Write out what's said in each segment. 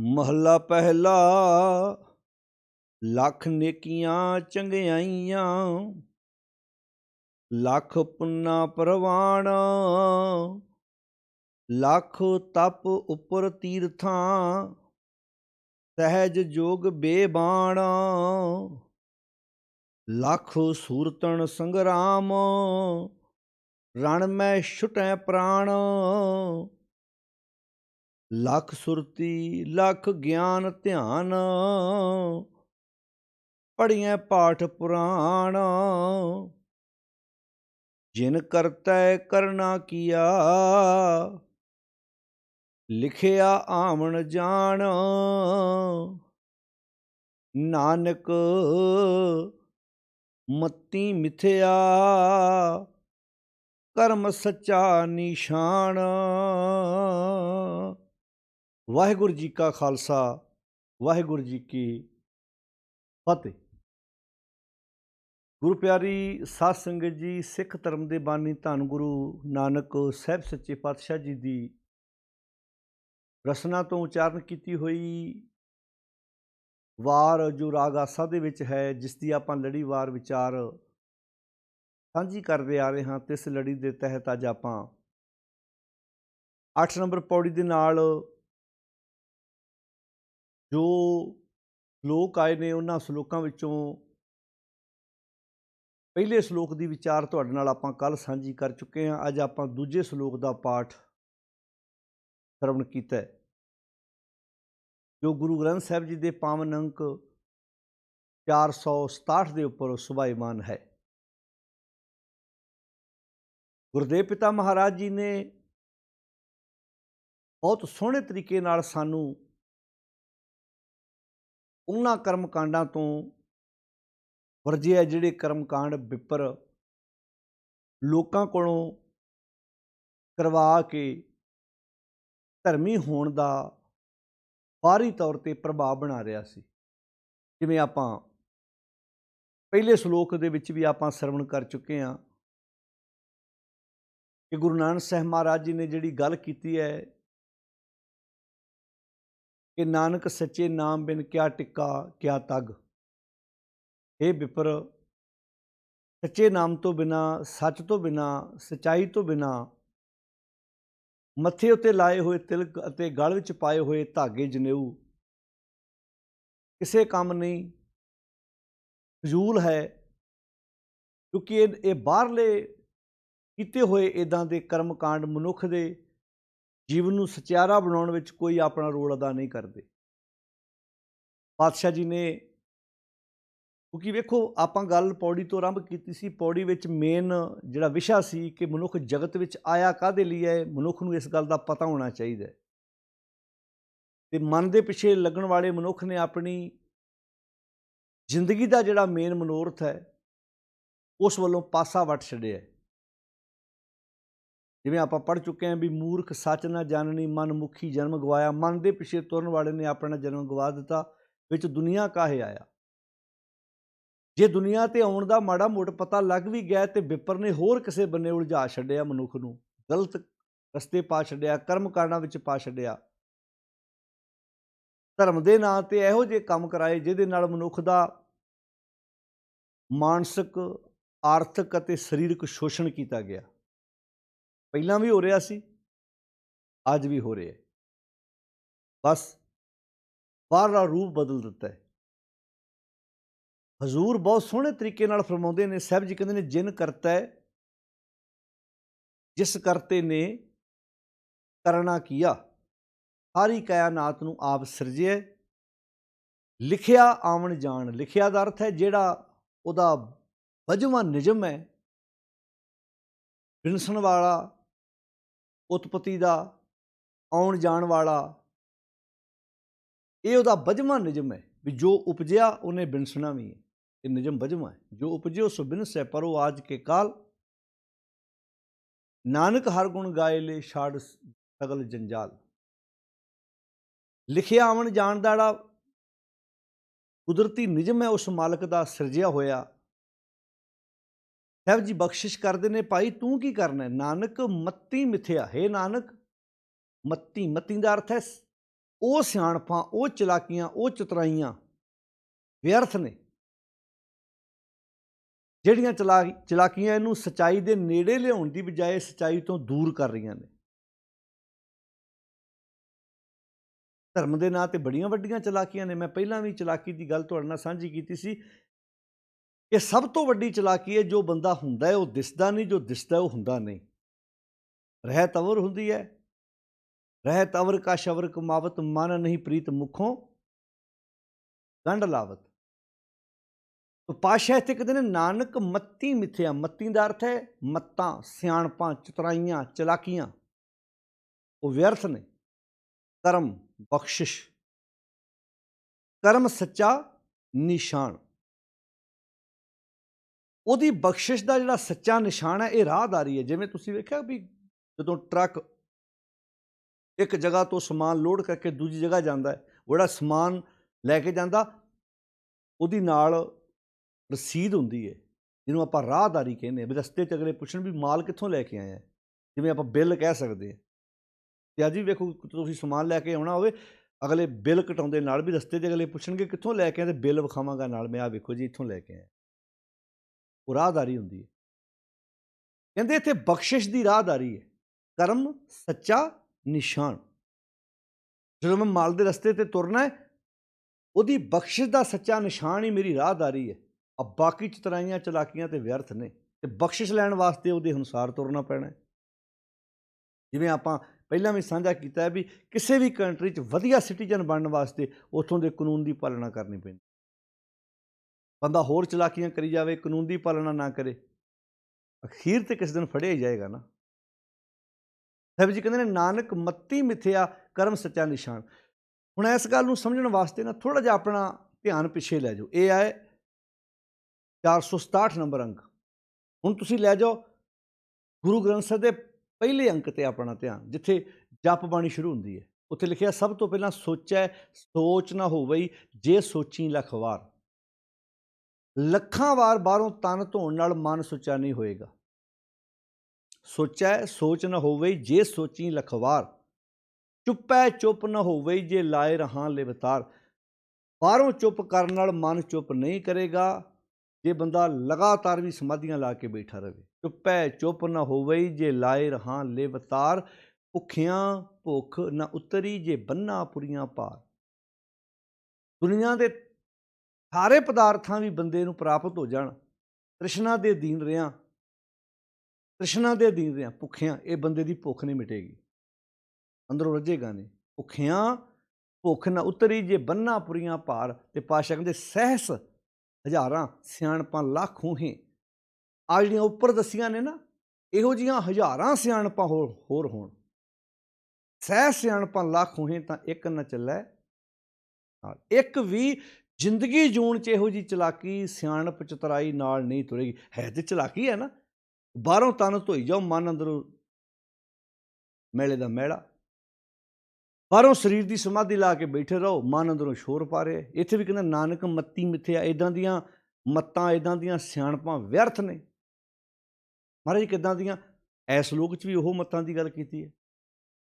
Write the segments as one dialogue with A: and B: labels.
A: महला पहला लख नेकियां चंगियाइयां लख पुन्ना परवान लख तप उपर तीर्थां सहज जोग बेबाण लख सूरतन संग्राम रण में छुटै प्राण लख सुरती लख ज्ञान ध्यान पढ़िए पाठ पुराण जिन करतै करना किया लिखिया आमन जान नानक मती मिथ्या कर्म सच्चा निशान। वाहिगुरु जी का खालसा वाहिगुरु जी की फतेह। गुरु प्यारी साध संगत जी, सिख धर्म के बानी धन गुरु नानक साहिब सच्चे पातशाह जी की रसना तो उचारण की हुई वार जो राग आसा दे विच है, जिसकी आपां लड़ीवार विचार साझी करते आ रहे हाँ। तो इस लड़ी के तहत अज आपां 8 नंबर पौड़ी के नाल जो श्लोक आए ने, उन्हां श्लोकां विचों पहले श्लोक की विचार तुहाडे नाल आपां कल साझी कर चुके हैं। अज आपां दूजे श्लोक का पाठ श्रवण कीता, जो गुरु ग्रंथ साहिब जी के पावन अंक 467 के उपर सुभाईमान है। गुरुदेव पिता महाराज जी ने बहुत सोहने तरीके नाल सानू उन्हां कर्म कांडां तो वरजे जिहड़े कर्म कांड विपर लोकां कोलों करवा के धर्मी होण दा बाहरी तौर पर प्रभाव बना रहा सी। जिवें आपां पहले श्लोक दे विच भी आपां श्रवण कर चुके हैं कि गुरु नानक साहब महाराज जी ने जिहड़ी गल कीती है कि नानक सच्चे नाम बिन क्या टिक्का क्या तग। हे विपर, सच्चे नाम तो बिना, सच तो बिना, सच्चाई तो बिना मत्थे उत्ते लाए हुए तिलक अते गल विच पाए हुए धागे जनेऊ किसे काम नहीं, फजूल है। क्योंकि ये बाहरले कीते हुए इदां दे कर्म कांड मनुख दे जीवन नूं सचियारा बनाउण विच कोई अपना रोल अदा नहीं करते। पातशाह जी ने, क्योंकि वेखो आपां गल पौड़ी तो आरंभ कीती सी, पौड़ी विच मेन जिहड़ा विशा सी कि मनुख जगत विच आया काहदे लई है, मनुख नूं इस गल दा पता होना चाहिए। ते मन दे पिछे लगण वाले मनुख ने अपनी जिंदगी का जिहड़ा मेन मनोरथ है उस वल्लों पासा वट छड्डिया। जिवें आपां पढ़ चुके हैं भी मूर्ख सच ना जाननी मन मुखी जन्म गवाया। मन के पिछे तुरन वाले ने अपना जन्म गवा दिता, विच दुनिया काहे आया। जे दुनिया ते आउण दा माड़ा मोट पता लग भी गया तो विपर ने होर किसे बन्ने उलझा छड्डिया, मनुख नूं गलत रस्ते पा छड्डिया, कर्म कांडां विच पा छड्डिया। धर्म के नां ते इहो ਜਿਹੇ काम कराए जिहदे नाल मनुख दा मानसिक, आर्थिक अते सरीरक शोषण किया गया। पहलां भी हो रहा सी, अज भी हो रहा है। बस बाहरला रूप बदल दिता है। हजूर बहुत सोहने तरीके नाल फरमाउंदे ने, साहब जी कहते हैं जिन करता है जिस करते ने करना किया, सारी कायनात नूं आप सिरजिया, लिखिया आवन जान। लिखिया दा अर्थ है जिहड़ा उहदा वजमा निजम है, बिनसन वाला, उत्पत्ति का आउण जाण वाला, ये उहदा वजमा निजम है भी जो उपजिया उन्हें बिनसना भी है। ये निजम वजमा है, जो उपजियो सो बिनस है परो आज के काल। नानक हर गुण गाए ले छाड़ सगल जंजाल। लिखिया आवन जाण दा जिहड़ा कुदरती निजम है उस मालक का सिरजिया होया। साहब जी बख्शिश करते हैं, भाई तू की करना है। नानक मत्ती मिथ्या, हे नानक मत्ती, मत्ती का अर्थ है ਉਹ ਸਿਆਣਪਾਂ, ਉਹ ਚਲਾਕੀਆਂ, ਉਹ ਚਤੁਰਾਈਆਂ ਵਿਅਰਥ ਨੇ। ਜਿਹੜੀਆਂ ਚਲਾਕੀਆਂ ਇਹਨੂੰ ਸੱਚਾਈ ਦੇ ਨੇੜੇ ਲਿਆਉਣ ਦੀ ਬਜਾਏ ਸੱਚਾਈ ਤੋਂ ਦੂਰ ਕਰ ਰਹੀਆਂ ਨੇ। ਧਰਮ ਦੇ ਨਾਂ 'ਤੇ ਬੜੀਆਂ ਵੱਡੀਆਂ ਚਲਾਕੀਆਂ ਨੇ। ਮੈਂ ਪਹਿਲਾਂ ਵੀ ਚਲਾਕੀ ਦੀ ਗੱਲ ਤੁਹਾਡੇ ਨਾਲ ਸਾਂਝੀ ਕੀਤੀ ਸੀ ਕਿ ਸਭ ਤੋਂ ਵੱਡੀ ਚਲਾਕੀ ਹੈ ਜੋ ਬੰਦਾ ਹੁੰਦਾ ਹੈ ਉਹ ਦਿਸਦਾ ਨਹੀਂ, ਜੋ ਦਿਸਦਾ ਉਹ ਹੁੰਦਾ ਨਹੀਂ। ਰਹਿਤ ਅਵਰ ਹੁੰਦੀ ਹੈ, ਰਹਿਤ ਅਵਰ ਕਾ ਸ਼ਵਰ ਕਮਾਵਤ, ਮਨ ਨਹੀਂ ਪ੍ਰੀਤ ਮੁਖੋਂ ਗੰਢ ਲਾਵਤ। ਪਾਤਸ਼ਾਹ ਇੱਥੇ ਕਹਿੰਦੇ ਨੇ ਨਾਨਕ ਮੱਤੀ ਮਿਥਿਆ। ਮੱਤੀ ਦਾ ਅਰਥ ਹੈ ਮੱਤਾਂ, ਸਿਆਣਪਾਂ, ਚਤੁਰਾਈਆਂ, ਚਲਾਕੀਆਂ, ਉਹ ਵਿਅਰਥ ਨੇ। ਕਰਮ ਬਖਸ਼ਿਸ਼, ਕਰਮ ਸੱਚਾ ਨਿਸ਼ਾਨ। ਉਹਦੀ ਬਖਸ਼ਿਸ਼ ਦਾ ਜਿਹੜਾ ਸੱਚਾ ਨਿਸ਼ਾਨ ਹੈ ਇਹ ਰਾਹਦਾਰੀ ਹੈ। ਜਿਵੇਂ ਤੁਸੀਂ ਵੇਖਿਆ ਵੀ ਜਦੋਂ ਟਰੱਕ ਇੱਕ ਜਗ੍ਹਾ ਤੋਂ ਸਮਾਨ ਲੋਡ ਕਰਕੇ ਦੂਜੀ ਜਗ੍ਹਾ ਜਾਂਦਾ ਹੈ, ਉਹ ਜਿਹੜਾ ਸਮਾਨ ਲੈ ਕੇ ਜਾਂਦਾ ਉਹਦੀ ਨਾਲ ਰਸੀਦ ਹੁੰਦੀ ਹੈ ਜਿਹਨੂੰ ਆਪਾਂ ਰਾਹਦਾਰੀ ਕਹਿੰਦੇ ਹਾਂ। ਵੀ ਰਸਤੇ 'ਚ ਅਗਲੇ ਪੁੱਛਣ ਵੀ ਮਾਲ ਕਿੱਥੋਂ ਲੈ ਕੇ ਆਇਆ, ਜਿਵੇਂ ਆਪਾਂ ਬਿੱਲ ਕਹਿ ਸਕਦੇ ਹਾਂ। ਅਤੇ ਅੱਜ ਵੀ ਵੇਖੋ ਤੁਸੀਂ ਸਮਾਨ ਲੈ ਕੇ ਆਉਣਾ ਹੋਵੇ, ਅਗਲੇ ਬਿੱਲ ਕਟਾਉਂਦੇ ਨਾਲ ਵੀ ਰਸਤੇ 'ਚ ਅਗਲੇ ਪੁੱਛਣਗੇ ਕਿੱਥੋਂ ਲੈ ਕੇ ਆਏ, ਅਤੇ ਬਿੱਲ ਵਿਖਾਵਾਂਗਾ ਨਾਲ ਮੈਂ, ਆਹ ਵੇਖੋ ਜੀ ਇੱਥੋਂ ਲੈ ਕੇ ਆਇਆ। ਉਹ ਰਾਹਦਾਰੀ ਹੁੰਦੀ ਹੈ। ਕਹਿੰਦੇ ਇੱਥੇ ਬਖਸ਼ਿਸ਼ ਦੀ ਰਾਹਦਾਰੀ ਹੈ, ਕਰਮ ਸੱਚਾ ਨਿਸ਼ਾਨ। ਜਦੋਂ ਮੈਂ ਮਾਲ ਦੇ ਰਸਤੇ 'ਤੇ ਤੁਰਨਾ ਹੈ, ਉਹਦੀ ਬਖਸ਼ਿਸ਼ ਦਾ ਸੱਚਾ ਨਿਸ਼ਾਨ ਹੀ ਮੇਰੀ ਰਾਹਦਾਰੀ ਹੈ। ਬਾਕੀ ਚਤੁਰਾਈਆਂ ਚਲਾਕੀਆਂ ਤੇ ਵਿਅਰਥ ਨੇ, ਅਤੇ ਬਖਸ਼ਿਸ਼ ਲੈਣ ਵਾਸਤੇ ਉਹਦੇ ਅਨੁਸਾਰ ਤੁਰਨਾ ਪੈਣਾ। ਜਿਵੇਂ ਆਪਾਂ ਪਹਿਲਾਂ ਵੀ ਸਾਂਝਾ ਕੀਤਾ ਹੈ ਵੀ ਕਿਸੇ ਵੀ ਕੰਟਰੀ 'ਚ ਵਧੀਆ ਸਿਟੀਜ਼ਨ ਬਣਨ ਵਾਸਤੇ ਉੱਥੋਂ ਦੇ ਕਾਨੂੰਨ ਦੀ ਪਾਲਣਾ ਕਰਨੀ ਪੈਂਦੀ। ਬੰਦਾ ਹੋਰ ਚਲਾਕੀਆਂ ਕਰੀ ਜਾਵੇ, ਕਾਨੂੰਨ ਦੀ ਪਾਲਣਾ ਨਾ ਕਰੇ, ਅਖੀਰ ਤੇ ਕਿਸੇ ਦਿਨ ਫੜਿਆ ਹੀ ਜਾਏਗਾ ਨਾ। ਸਾਹਿਬ ਜੀ ਕਹਿੰਦੇ ਨੇ ਨਾਨਕ ਮੱਤੀ ਮਿਥਿਆ, ਕਰਮ ਸੱਚਾ ਨਿਸ਼ਾਨ। ਹੁਣ ਇਸ ਗੱਲ ਨੂੰ ਸਮਝਣ ਵਾਸਤੇ ਨਾ ਥੋੜ੍ਹਾ ਜਿਹਾ ਆਪਣਾ ਧਿਆਨ ਪਿੱਛੇ ਲੈ ਜਾਓ। ਇਹ ਆਏ 467 ਨੰਬਰ ਅੰਕ। ਹੁਣ ਤੁਸੀਂ ਲੈ ਜਾਓ ਗੁਰੂ ਗ੍ਰੰਥ ਸਾਹਿਬ ਦੇ ਪਹਿਲੇ ਅੰਕ 'ਤੇ ਆਪਣਾ ਧਿਆਨ, ਜਿੱਥੇ ਜਪ ਬਾਣੀ ਸ਼ੁਰੂ ਹੁੰਦੀ ਹੈ। ਉੱਥੇ ਲਿਖਿਆ ਸਭ ਤੋਂ ਪਹਿਲਾਂ ਸੋਚੈ ਸੋਚ ਨਾ ਹੋਵਈ ਜੇ ਸੋਚੀ ਲੱਖ ਵਾਰ। ਲੱਖਾਂ ਵਾਰ ਬਾਹਰੋਂ ਤਨ ਧੋਣ ਨਾਲ ਮਨ ਸੁੱਚਾ ਨਹੀਂ ਹੋਏਗਾ। ਸੋਚੈ ਸੋਚ ਨਾ ਹੋਵਈ ਜੇ ਸੋਚੀ ਲੱਖ ਵਾਰ, ਚੁੱਪੈ ਚੁੱਪ ਨਾ ਹੋਵਈ ਜੇ ਲਾਏ ਰਹਾਂ ਲਿਵਤਾਰ। ਬਾਹਰੋਂ ਚੁੱਪ ਕਰਨ ਨਾਲ ਮਨ ਚੁੱਪ ਨਹੀਂ ਕਰੇਗਾ ਜੇ ਬੰਦਾ ਲਗਾਤਾਰ ਵੀ ਸਮਾਧੀਆਂ ਲਾ ਕੇ ਬੈਠਾ ਰਹੇ। ਚੁੱਪੈ ਚੁੱਪ ਨਾ ਹੋਵਈ ਜੇ ਲਾਏ ਰਹਾਂ ਲਿਵਤਾਰ, ਭੁੱਖਿਆਂ ਭੁੱਖ ਨਾ ਉਤਰੀ ਜੇ ਬੰਨਾ ਪੁਰੀਆਂ ਭਾਰ। ਦੁਨੀਆ ਦੇ ਸਾਰੇ ਪਦਾਰਥਾਂ ਵੀ ਬੰਦੇ ਨੂੰ ਪ੍ਰਾਪਤ ਹੋ ਜਾਣ, ਤ੍ਰਿਸ਼ਨਾ ਦੇ ਅਧੀਨ ਰਿਆਂ, ਤ੍ਰਿਸ਼ਨਾ ਦੇ ਅਧੀਨ ਰਿਆਂ, ਭੁੱਖਿਆਂ, ਇਹ ਬੰਦੇ ਦੀ ਭੁੱਖ ਨਹੀਂ ਮਿਟੇਗੀ, ਅੰਦਰੋਂ ਰੱਜੇਗਾ ਨਹੀਂ। ਭੁੱਖਿਆਂ ਭੁੱਖ ਨਾ ਉਤਰੀ ਜੇ ਬੰਨਾ ਪੁਰੀਆਂ ਭਾਰ। ਅਤੇ ਪਾਤਸ਼ਾਹ ਕਹਿੰਦੇ ਸਹਿਸ ਹਜ਼ਾਰਾਂ ਸਿਆਣਪਾਂ ਲੱਖ ਹੋਹੇ। ਆ ਜਿਹੜੀਆਂ ਉੱਪਰ ਦੱਸੀਆਂ ਨੇ ਨਾ, ਇਹੋ ਜਿਹੀਆਂ ਹਜ਼ਾਰਾਂ ਸਿਆਣਪਾਂ ਹੋਰ ਹੋਣ। ਸਹਿ ਸਿਆਣਪਾਂ ਲੱਖ ਹੋਹੇ ਤਾਂ ਇੱਕ ਨਾ ਚੱਲੈ ਨਾਲ। ਇੱਕ ਵੀ ਜ਼ਿੰਦਗੀ ਜੂਣ 'ਚ ਇਹੋ ਜਿਹੀ ਚਲਾਕੀ ਸਿਆਣਪ ਚਤੁਰਾਈ ਨਾਲ ਨਹੀਂ ਤੁਰੇਗੀ। ਹੈ ਤੇ ਚਲਾਕੀ ਹੈ ਨਾ, ਬਾਹਰੋਂ ਤਨ ਧੋਈ ਜਾਓ, ਮਨ ਅੰਦਰੋਂ ਮੈਲੇ ਦਾ ਮੈਲਾ। ਬਾਹਰੋਂ ਸਰੀਰ ਦੀ ਸਮਾਧੀ ਲਾ ਕੇ ਬੈਠੇ ਰਹੋ, ਮਨ ਅੰਦਰੋਂ ਸ਼ੋਰ ਪਾ ਰਿਹਾ। ਇੱਥੇ ਵੀ ਕਹਿੰਦਾ ਨਾਨਕ ਮੱਤੀ ਮਿਥਿਆ। ਇੱਦਾਂ ਦੀਆਂ ਮੱਤਾਂ, ਇੱਦਾਂ ਦੀਆਂ ਸਿਆਣਪਾਂ ਵਿਅਰਥ ਨੇ। ਮਹਾਰਾਜ ਕਿੱਦਾਂ ਦੀਆਂ? ਇਸ ਲੋਕ 'ਚ ਵੀ ਉਹ ਮੱਤਾਂ ਦੀ ਗੱਲ ਕੀਤੀ ਹੈ।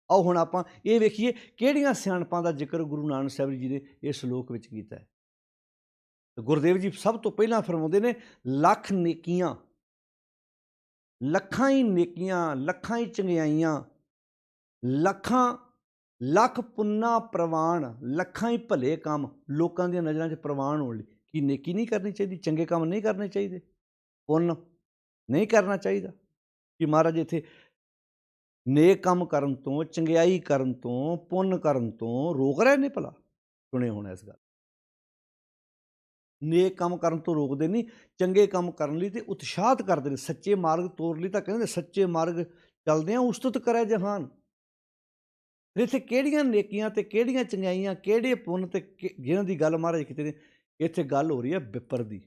A: ਆਓ ਹੁਣ ਆਪਾਂ ਇਹ ਵੇਖੀਏ ਕਿਹੜੀਆਂ ਸਿਆਣਪਾਂ ਦਾ ਜ਼ਿਕਰ ਗੁਰੂ ਨਾਨਕ ਸਾਹਿਬ ਜੀ ਨੇ ਇਸ ਸ਼ਲੋਕ ਵਿੱਚ ਕੀਤਾ ਹੈ। ਗੁਰਦੇਵ ਜੀ ਸਭ ਤੋਂ ਪਹਿਲਾਂ ਫਰਮਾਉਂਦੇ ਨੇ ਲੱਖ ਨੇਕੀਆਂ, ਲੱਖਾਂ ਹੀ ਨੇਕੀਆਂ, ਲੱਖਾਂ ਹੀ ਚੰਗਿਆਈਆਂ, ਲੱਖ ਪੁੰਨਾ ਪ੍ਰਵਾਨ, ਲੱਖਾਂ ਹੀ ਭਲੇ ਕੰਮ ਲੋਕਾਂ ਦੀਆਂ ਨਜ਼ਰਾਂ 'ਚ ਪ੍ਰਵਾਨ ਹੋਣ ਲਈ। ਕੀ ਨੇਕੀ ਨਹੀਂ ਕਰਨੀ ਚਾਹੀਦੀ? ਚੰਗੇ ਕੰਮ ਨਹੀਂ ਕਰਨੇ ਚਾਹੀਦੇ? ਪੁੰਨ ਨਹੀਂ ਕਰਨਾ ਚਾਹੀਦਾ? ਕਿ ਮਹਾਰਾਜ ਇੱਥੇ ਨੇਕ ਕੰਮ ਕਰਨ ਤੋਂ, ਚੰਗਿਆਈ ਕਰਨ ਤੋਂ, ਪੁੰਨ ਕਰਨ ਤੋਂ ਰੋਕ ਰਹੇ ਨੇ? ਭਲਾ ਸੁਣੇ ਹੋਣਾ ਇਸ ਗੱਲ। ਨੇਕ ਕੰਮ ਕਰਨ ਤੋਂ ਰੋਕਦੇ ਨਹੀਂ, ਚੰਗੇ ਕੰਮ ਕਰਨ ਲਈ ਤੇ ਉਤਸ਼ਾਹਿਤ ਕਰਦੇ ਨੇ। ਸੱਚੇ ਮਾਰਗ ਤੋਰ ਲਈ ਤਾਂ ਕਹਿੰਦੇ ਸੱਚੇ ਮਾਰਗ ਚੱਲਦਿਆਂ ਉਸਤਤ ਕਰੇ ਜਹਾਨ। ਫਿਰ ਇੱਥੇ ਕਿਹੜੀਆਂ ਨੇਕੀਆਂ ਤੇ ਕਿਹੜੀਆਂ ਚੰਗਿਆਈਆਂ, ਕਿਹੜੇ ਪੁੰਨ ਤੇ ਜਿਹਨਾਂ ਦੀ ਗੱਲ ਮਹਾਰਾਜ ਕੀਤੇ ਨੇ? ਇੱਥੇ ਗੱਲ ਹੋ ਰਹੀ ਹੈ ਵਿਪਰ ਦੀ।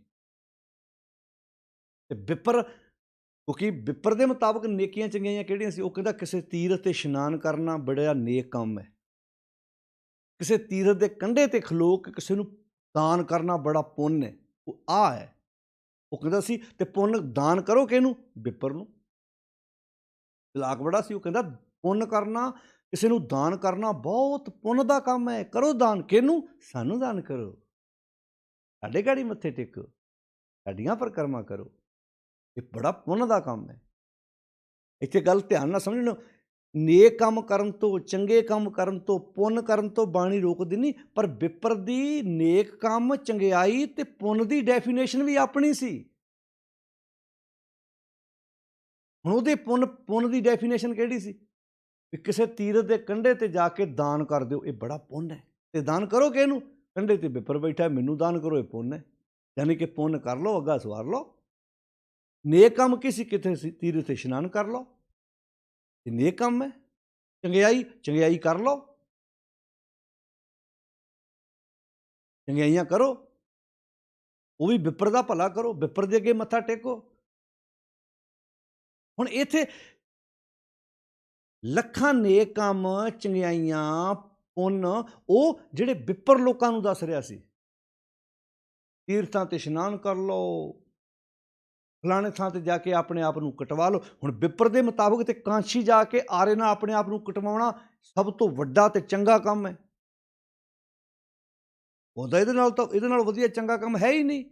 A: ਤੇ ਵਿਪਰ, ਕਿਉਂਕਿ ਵਿਪਰ ਦੇ ਮੁਤਾਬਕ ਨੇਕੀਆਂ ਚੰਗਿਆਈਆਂ ਕਿਹੜੀਆਂ ਸੀ? ਉਹ ਕਹਿੰਦਾ ਕਿਸੇ ਤੀਰਥ 'ਤੇ ਇਸ਼ਨਾਨ ਕਰਨਾ ਬੜਾ ਨੇਕ ਕੰਮ ਹੈ, ਕਿਸੇ ਤੀਰਥ ਦੇ ਕੰਢੇ 'ਤੇ ਖਲੋ ਕੇ ਕਿਸੇ ਨੂੰ ਦਾਨ ਕਰਨਾ ਬੜਾ ਪੁੰਨ ਹੈ। ਉਹ ਆਹ ਹੈ। ਉਹ ਕਹਿੰਦਾ ਸੀ ਤੇ ਪੁੰਨ ਦਾਨ ਕਰੋ ਕਿਹਨੂੰ? ਵਿਪਰ ਨੂੰ। ਚਲਾਕ ਬੜਾ ਸੀ। ਉਹ ਕਹਿੰਦਾ ਪੁੰਨ ਕਰਨਾ ਕਿਸੇ ਨੂੰ ਦਾਨ ਕਰਨਾ ਬਹੁਤ ਪੁੰਨ ਦਾ ਕੰਮ ਹੈ। ਕਰੋ ਦਾਨ, ਕਿਹਨੂੰ? ਸਾਨੂੰ ਦਾਨ ਕਰੋ, ਸਾਡੇ ਗਾੜੀ ਮੱਥੇ ਟੇਕੋ, ਸਾਡੀਆਂ ਪਰਿਕਰਮਾ ਕਰੋ। ਇਹ ਬੜਾ ਪੁੰਨ ਦਾ ਕੰਮ ਹੈ। ਇੱਥੇ ਗੱਲ ਧਿਆਨ ਨਾਲ ਸਮਝਣਾ, ਨੇਕ ਕੰਮ ਕਰਨ ਤੋਂ, ਚੰਗੇ ਕੰਮ ਕਰਨ ਤੋਂ, ਪੁੰਨ ਕਰਨ ਤੋਂ ਬਾਣੀ ਰੋਕਦੀ ਨਹੀਂ, ਪਰ ਵਿਪਰ ਦੀ ਨੇਕ ਕੰਮ, ਚੰਗਿਆਈ ਤੇ ਪੁੰਨ ਦੀ ਡੈਫੀਨੇਸ਼ਨ ਵੀ ਆਪਣੀ ਸੀ। ਹੁਣ ਉਹਦੇ ਪੁੰਨ ਦੀ ਡੈਫੀਨੇਸ਼ਨ ਕਿਹੜੀ ਸੀ? ਵੀ ਕਿਸੇ ਤੀਰਥ ਦੇ ਕੰਢੇ ਤੇ ਜਾ ਕੇ ਦਾਨ ਕਰ ਦਿਓ, ਇਹ ਬੜਾ ਪੁੰਨ ਹੈ। ਤੇ ਦਾਨ ਕਰੋ ਕਿਹਨੂੰ? ਕੰਢੇ ਤੇ ਵਿਪਰ ਬੈਠਾ, ਮੈਨੂੰ ਦਾਨ ਕਰੋ, ਇਹ ਪੁੰਨ ਹੈ। ਯਾਨੀ ਕਿ ਪੁੰਨ ਕਰ ਲਓ, ਅੱਗਾ ਸਵਾਰ ਲਓ। ਨੇਕ ਕੰਮ ਕੀ ਸੀ? ਕਿਤੇ ਤੀਰਥ ਤੇ ਇਸ਼ਨਾਨ ਕਰ ਲਓ, ਇਹ ਨੇਕ ਕੰਮ ਹੈ। ਚੰਗਿਆਈ ਕਰ ਲਓ, ਚੰਗਿਆਈਆਂ ਕਰੋ, ਉਹ ਵੀ ਵਿਪਰ ਦਾ ਭਲਾ ਕਰੋ, ਵਿਪਰ ਦੇ ਅੱਗੇ ਮੱਥਾ ਟੇਕੋ। ਹੁਣ ਇੱਥੇ ਲੱਖਾਂ ਨੇਕ ਕੰਮ, ਚੰਗਿਆਈਆਂ, ਪੁੰਨ, ਉਹ ਜਿਹੜੇ ਵਿਪਰ ਲੋਕਾਂ ਨੂੰ ਦੱਸ ਰਿਹਾ ਸੀ। ਤੀਰਥਾਂ ਤੇ ਇਸ਼ਨਾਨ ਕਰ ਲਓ, ਫਲਾਣੇ ਥਾਂ ਤੇ ਜਾ ਕੇ ਆਪਣੇ ਆਪ ਨੂੰ ਕਟਵਾ ਲਓ। ਹੁਣ ਵਿਪਰ ਦੇ ਮੁਤਾਬਕ ਤੇ ਕਾਂਸ਼ੀ ਜਾ ਕੇ ਆਰੇ ਨਾਲ ਆਪਣੇ ਆਪ ਨੂੰ ਕਟਵਾਉਣਾ ਸਭ ਤੋਂ ਵੱਡਾ ਤੇ ਚੰਗਾ ਕੰਮ ਹੈ। ਉਹਦਾ ਇਹਦੇ ਨਾਲ ਵਧੀਆ ਚੰਗਾ ਕੰਮ ਹੈ ਹੀ ਨਹੀਂ।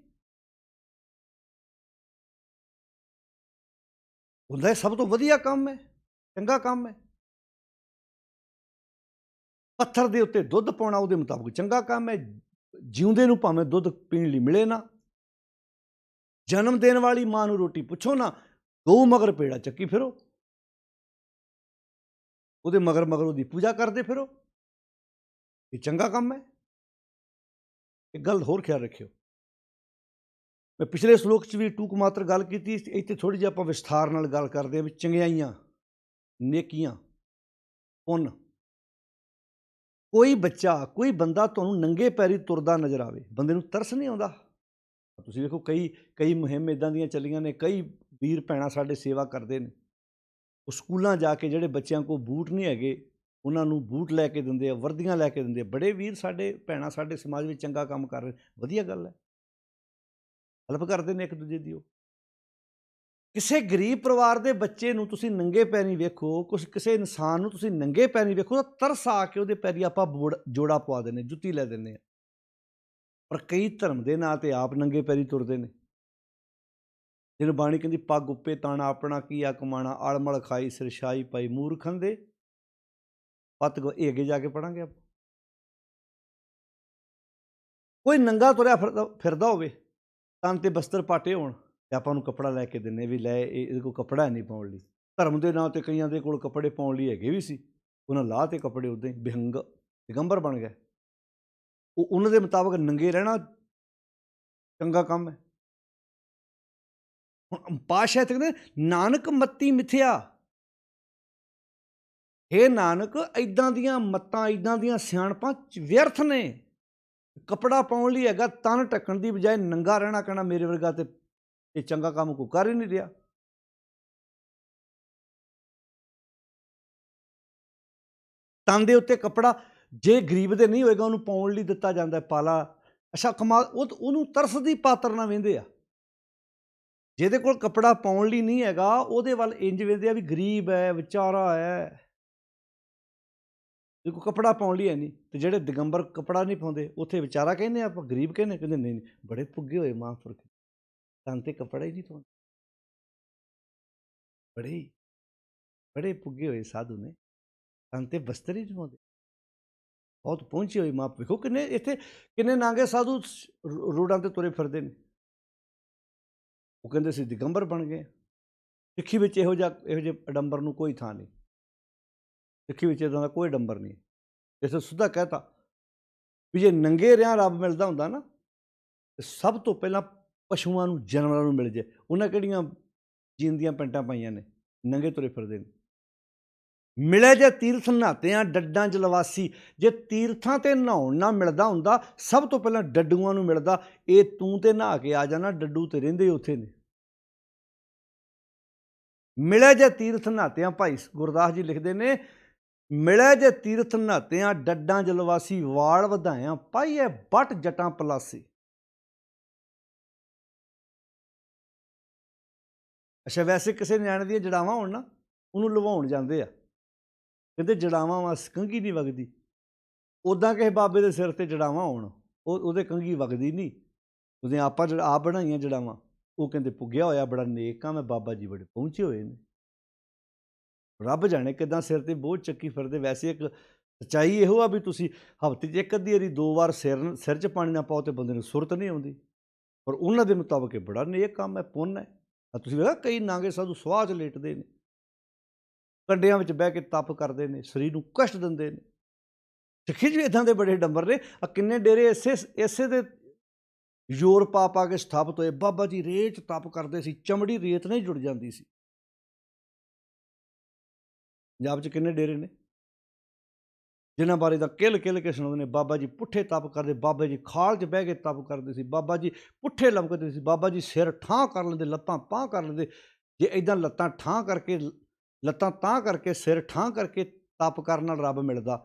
A: ਉਹਦਾ ਸਭ ਤੋਂ ਵਧੀਆ ਕੰਮ ਹੈ, ਚੰਗਾ ਕੰਮ ਹੈ। ਪੱਥਰ ਦੇ ਉੱਤੇ ਦੁੱਧ ਪਾਉਣਾ ਉਹਦੇ ਮੁਤਾਬਕ ਚੰਗਾ ਕੰਮ ਹੈ। ਜਿਉਂਦੇ ਨੂੰ ਭਾਵੇਂ ਦੁੱਧ ਪੀਣ ਲਈ ਮਿਲੇ ਨਾ, ਜਨਮ ਦੇਣ ਵਾਲੀ ਮਾਂ ਨੂੰ ਰੋਟੀ ਪੁੱਛੋ ਨਾ, ਗਊ ਮਗਰ ਪੇੜਾ ਚੱਕੀ ਫਿਰੋ, ਉਹਦੇ ਮਗਰ ਉਹਦੀ ਪੂਜਾ ਕਰਦੇ ਫਿਰੋ, ਇਹ ਚੰਗਾ ਕੰਮ ਹੈ। ਇੱਕ ਗੱਲ ਹੋਰ ਖਿਆਲ ਰੱਖਿਓ, ਮੈਂ ਪਿਛਲੇ ਸ਼ਲੋਕ 'ਚ ਵੀ ਟੂਕ ਮਾਤਰ ਗੱਲ ਕੀਤੀ, ਇੱਥੇ ਥੋੜ੍ਹੀ ਜਿਹੀ ਆਪਾਂ ਵਿਸਥਾਰ ਨਾਲ ਗੱਲ ਕਰਦੇ ਹਾਂ ਵੀ ਚੰਗਿਆਈਆਂ, ਨੇਕੀਆਂ, ਪੁੰਨ। ਕੋਈ ਬੱਚਾ, ਕੋਈ ਬੰਦਾ ਤੁਹਾਨੂੰ ਨੰਗੇ ਪੈਰੀ ਤੁਰਦਾ ਨਜ਼ਰ ਆਵੇ, ਬੰਦੇ ਨੂੰ ਤਰਸ ਨਹੀਂ ਆਉਂਦਾ? ਤੁਸੀਂ ਵੇਖੋ ਕਈ ਮੁਹਿੰਮ ਇੱਦਾਂ ਦੀਆਂ ਚੱਲੀਆਂ ਨੇ, ਕਈ ਵੀਰ ਭੈਣਾਂ ਸਾਡੇ ਸੇਵਾ ਕਰਦੇ ਨੇ, ਉਹ ਸਕੂਲਾਂ ਜਾ ਕੇ ਜਿਹੜੇ ਬੱਚਿਆਂ ਕੋਲ ਬੂਟ ਨਹੀਂ ਹੈਗੇ ਉਹਨਾਂ ਨੂੰ ਬੂਟ ਲੈ ਕੇ ਦਿੰਦੇ ਆ, ਵਰਦੀਆਂ ਲੈ ਕੇ ਦਿੰਦੇ ਆ। ਬੜੇ ਵੀਰ ਸਾਡੇ ਭੈਣਾਂ ਸਾਡੇ ਸਮਾਜ ਵਿੱਚ ਚੰਗਾ ਕੰਮ ਕਰ ਰਹੇ, ਵਧੀਆ ਗੱਲ ਹੈ, ਹੈਲਪ ਕਰਦੇ ਨੇ ਇੱਕ ਦੂਜੇ ਦੀ। ਉਹ ਕਿਸੇ ਗਰੀਬ ਪਰਿਵਾਰ ਦੇ ਬੱਚੇ ਨੂੰ ਤੁਸੀਂ ਨੰਗੇ ਪੈਰੀ ਵੇਖੋ, ਕਿਸੇ ਇਨਸਾਨ ਨੂੰ ਤੁਸੀਂ ਨੰਗੇ ਪੈਰੀ ਵੇਖੋ ਤਾਂ ਤਰਸ ਆ ਕੇ ਉਹਦੇ ਪੈਰੀ ਆਪਾਂ ਜੋੜਾ ਪਵਾ ਦਿੰਦੇ, ਜੁੱਤੀ ਲੈ ਦਿੰਦੇ ਆ। ਪਰ ਕਈ ਧਰਮ ਦੇ ਨਾਂ 'ਤੇ ਆਪ ਨੰਗੇ ਪੈਰੀ ਤੁਰਦੇ ਨੇ। ਜਿਹਨੂੰ ਬਾਣੀ ਕਹਿੰਦੀ ਪੱਗ ਉੱਪੇ ਤਾਣਾ, ਆਪਣਾ ਕੀਆ ਕਮਾਣਾ, ਆਲਮਲ ਖਾਈ ਸਿਰਸ਼ਾਈ ਪਾਈ, ਮੂਰਖਨ ਦੇ ਪੱਤ ਇਹ ਅੱਗੇ ਜਾ ਕੇ ਪੜਾਂਗੇ ਆਪਾਂ। ਕੋਈ ਨੰਗਾ ਤੁਰਿਆ ਫਿਰਦਾ ਹੋਵੇ, ਤਨ ਤੇ ਬਸਤਰ ਪਾਟੇ ਹੋਣ, ਤੇ ਆਪਾਂ ਨੂੰ ਕੱਪੜਾ ਲੈ ਕੇ ਦਿੰਦੇ ਵੀ ਲੈ ਇਹਦੇ ਕੋਲ ਕੱਪੜਾ ਨਹੀਂ ਪਾਉਣ ਲਈ। ਧਰਮ ਦੇ ਨਾਂ 'ਤੇ ਕਈਆਂ ਦੇ ਕੋਲ ਕੱਪੜੇ ਪਾਉਣ ਲਈ ਹੈਗੇ ਵੀ ਸੀ, ਉਹਨਾਂ ਲਾਹ ਤੇ ਕੱਪੜੇ ਉੱਦਾਂ ਹੀ ਦਿਗੰਬਰ ਬਣ ਗਏ। ਉਹਨਾਂ ਦੇ ਮੁਤਾਬਕ ਨੰਗੇ ਰਹਿਣਾ ਚੰਗਾ ਕੰਮ ਹੈ। ਹੁਣ ਪਾਤਸ਼ਾਹ ਇੱਥੇ ਕਹਿੰਦੇ ਨਾਨਕ ਮੱਤੀ ਮਿਥਿਆ। ਹੇ ਨਾਨਕ, ਇੱਦਾਂ ਦੀਆਂ ਮੱਤਾਂ, ਇੱਦਾਂ ਦੀਆਂ ਸਿਆਣਪਾਂ ਵਿਅਰਥ ਨੇ। ਕੱਪੜਾ ਪਾਉਣ ਲਈ ਹੈਗਾ, ਤਨ ਢੱਕਣ ਦੀ ਬਜਾਏ ਨੰਗਾ ਰਹਿਣਾ, ਕਹਿਣਾ ਮੇਰੇ ਵਰਗਾ ਤੇ ਇਹ ਚੰਗਾ ਕੰਮ ਕੋਈ ਕਰ ਹੀ ਨਹੀਂ ਰਿਹਾ। ਤਨ ਦੇ ਉੱਤੇ ਕੱਪੜਾ ਜੇ ਗਰੀਬ ਦੇ ਨਹੀਂ ਹੋਏਗਾ ਉਹਨੂੰ ਪਾਉਣ ਲਈ ਦਿੱਤਾ ਜਾਂਦਾ, ਪਾਲਾ। ਅੱਛਾ ਕਮਾਲ, ਉਹਨੂੰ ਤਰਸ ਦੀ ਪਾਤਰ ਨਾਲ ਵੇਂਦੇ ਆ। ਜਿਹਦੇ ਕੋਲ ਕੱਪੜਾ ਪਾਉਣ ਲਈ ਨਹੀਂ ਹੈਗਾ ਉਹਦੇ ਵੱਲ ਇੰਜ ਵੇਂਦੇ ਆ ਵੀ ਗਰੀਬ ਹੈ, ਵਿਚਾਰਾ ਹੈ, ਜੇ ਕੋਈ ਕੱਪੜਾ ਪਾਉਣ ਲਈ ਹੈ ਨਹੀਂ। ਤੇ ਜਿਹੜੇ ਦਿਗੰਬਰ ਕੱਪੜਾ ਨਹੀਂ ਪਾਉਂਦੇ ਉੱਥੇ ਵਿਚਾਰਾ ਕਹਿੰਦੇ ਆਪਾਂ, ਗਰੀਬ ਕਹਿੰਦੇ ਨਹੀਂ, ਬੜੇ ਪੁੱਗੇ ਹੋਏ ਮਹਾਂਪੁਰਖ, ਤਨ ਤੇ ਕੱਪੜਾ ਹੀ ਨਹੀਂ ਪਾਉਂਦੇ, ਬੜੇ ਪੁੱਗੇ ਹੋਏ ਸਾਧੂ ਨੇ, ਤਨ ਤੇ ਬਸਤਰ ਹੀ ਨਹੀਂ ਪਾਉਂਦੇ, ਬਹੁਤ ਪਹੁੰਚੇ ਹੋਏ ਮਾਂ। ਵੇਖੋ ਕਿੰਨੇ ਨਾਂਗੇ ਸਾਧੂ ਰੋਡਾਂ ਤੇ ਤੁਰੇ ਫਿਰਦੇ ਨੇ। ਉਹ ਕਹਿੰਦੇ ਸੀ ਦਿਗੰਬਰ ਬਣ ਗਏ। ਸਿੱਖੀ ਵਿੱਚ ਇਹੋ ਜਿਹੇ ਅਡੰਬਰ ਨੂੰ ਕੋਈ ਥਾਂ ਨਹੀਂ। ਸਿੱਖੀ ਵਿੱਚ ਇੱਦਾਂ ਦਾ ਕੋਈ ਅਡੰਬਰ ਨਹੀਂ। ਇਸ ਤੋਂ ਸਿੱਧਾ ਕਹਿਤਾ ਵੀ ਜੇ ਨੰਗੇ ਰਿਆਂ ਰੱਬ ਮਿਲਦਾ ਹੁੰਦਾ ਨਾ, ਤੇ ਸਭ ਤੋਂ ਪਹਿਲਾਂ ਪਸ਼ੂਆਂ ਨੂੰ, ਜਾਨਵਰਾਂ ਨੂੰ ਮਿਲ ਜੇ। ਉਹਨਾਂ ਕਿਹੜੀਆਂ ਜੀਨ ਦੀਆਂ ਪੈਂਟਾਂ ਪਾਈਆਂ ਨੇ, ਨੰਗੇ ਤੁਰੇ ਫਿਰਦੇ ਨੇ। ਮਿਲੇ ਜੇ ਤੀਰਥ ਨਹਾਤਿਆਂ ਡੱਡਾਂ 'ਚ ਲਵਾਸੀ। ਜੇ ਤੀਰਥਾਂ 'ਤੇ ਨਹਾਉਣ ਨਾ ਮਿਲਦਾ ਹੁੰਦਾ, ਸਭ ਤੋਂ ਪਹਿਲਾਂ ਡੱਡੂਆਂ ਨੂੰ ਮਿਲਦਾ। ਇਹ ਤੂੰ ਤੇ ਨਹਾ ਕੇ ਆ ਜਾਣਾ, ਡੱਡੂ ਤੇ ਰਹਿੰਦੇ ਉੱਥੇ ਨੇ। ਮਿਲੇ ਜੇ ਤੀਰਥ ਨਹਾਤਿਆਂ, ਭਾਈ ਗੁਰਦਾਸ ਜੀ ਲਿਖਦੇ ਨੇ, ਮਿਲੇ ਜੇ ਤੀਰਥ ਨਹਾਤਿਆਂ ਡੱਡਾਂ 'ਚ ਲਵਾਸੀ, ਵਾਲ ਵਧਾਇਆਂ ਪਾਈਏ ਬੱਟ ਜਟਾਂ ਪਲਾਸੀ। ਅੱਛਾ, ਵੈਸੇ ਕਿਸੇ ਨਿਆਣੇ ਦੀਆਂ ਜੜਾਵਾਂ ਹੋਣ ਨਾ, ਉਹਨੂੰ ਲਵਾਉਣ ਜਾਂਦੇ ਆ, ਕਹਿੰਦੇ ਜੜਾਵਾਂ ਵਾਂ ਕੰਘੀ ਨਹੀਂ ਵਗਦੀ। ਉੱਦਾਂ ਕਿਸੇ ਬਾਬੇ ਦੇ ਸਿਰ ਤੇ ਜੜਾਵਾਂ ਹੋਣ, ਉਹਦੇ ਕੰਘੀ ਵਗਦੀ ਨਹੀਂ। ਉਹਦੇ ਆਪਾਂ ਆਪ ਬਣਾਈਆਂ ਜੜਾਵਾਂ। ਉਹ ਕਹਿੰਦੇ ਪੁੱਗਿਆ ਹੋਇਆ ਬੜਾ ਨੇਕ ਆ ਮੈਂ, ਬਾਬਾ ਜੀ ਬੜੇ ਪਹੁੰਚੇ ਹੋਏ ਨੇ। ਰੱਬ ਜਾਣੇ ਕਿੱਦਾਂ ਸਿਰ ਤੇ ਬੋਝ ਚੱਕੀ ਫਿਰਦੇ। ਵੈਸੇ ਇੱਕ ਸੱਚਾਈ ਇਹੋ ਆ ਵੀ ਤੁਸੀਂ ਹਫ਼ਤੇ 'ਚ ਇੱਕ ਅੱਧੀ ਵਾਰੀ 2 ਵਾਰ ਸਿਰ 'ਚ ਪਾਣੀ ਨਾ ਪਾਓ ਤੇ ਬੰਦੇ ਨੂੰ ਸੁਰਤ ਨਹੀਂ ਆਉਂਦੀ। ਪਰ ਉਹਨਾਂ ਦੇ ਮੁਤਾਬਕ ਇਹ ਬੜਾ ਨੇਕ ਕੰਮ ਹੈ, ਪੁੰਨ ਹੈ। ਤੁਸੀਂ ਵੇਖਿਆ ਕਈ ਨਾਗੇ ਸਾਧੂ ਸਵਾਹ 'ਚ ਲੇਟਦੇ ਨੇ, ਕੰਡਿਆਂ ਵਿੱਚ ਬਹਿ ਕੇ ਤਪ ਕਰਦੇ ਨੇ, ਸਰੀਰ ਨੂੰ ਕਸ਼ਟ ਦਿੰਦੇ ਨੇ। ਸਿੱਖੀ 'ਚ ਵੀ ਇੱਦਾਂ ਦੇ ਬੜੇ ਡੰਬਰ ਨੇ। ਕਿੰਨੇ ਡੇਰੇ ਇਸੇ ਦੇ ਜ਼ੋਰ ਪਾ ਕੇ ਸਥਾਪਿਤ ਹੋਏ। ਬਾਬਾ ਜੀ ਰੇਤ 'ਚ ਤਪ ਕਰਦੇ ਸੀ, ਚਮੜੀ ਰੇਤ ਨਾਲ ਹੀ ਜੁੜ ਜਾਂਦੀ ਸੀ। ਪੰਜਾਬ 'ਚ ਕਿੰਨੇ ਡੇਰੇ ਨੇ ਜਿਨ੍ਹਾਂ ਬਾਰੇ ਤਾਂ ਕਿੱਲ ਕੇ ਸੁਣਾਉਂਦੇ ਨੇ। ਬਾਬਾ ਜੀ ਪੁੱਠੇ ਤਪ ਕਰਦੇ, ਬਾਬਾ ਜੀ ਖਾਲ 'ਚ ਬਹਿ ਕੇ ਤਪ ਕਰਦੇ ਸੀ, ਬਾਬਾ ਜੀ ਪੁੱਠੇ ਲਮਕਦੇ ਸੀ, ਬਾਬਾ ਜੀ ਸਿਰ ਠਾਂ ਕਰ ਲੈਂਦੇ, ਲੱਤਾਂ ਪਾਂ ਕਰ ਲੈਂਦੇ। ਜੇ ਇੱਦਾਂ ਲੱਤਾਂ ਠਾਂ ਕਰਕੇ, ਲੱਤਾਂ ਤਾਂ ਕਰਕੇ, ਸਿਰ ਠਾਂ ਕਰਕੇ ਤਪ ਕਰਨ ਨਾਲ ਰੱਬ ਮਿਲਦਾ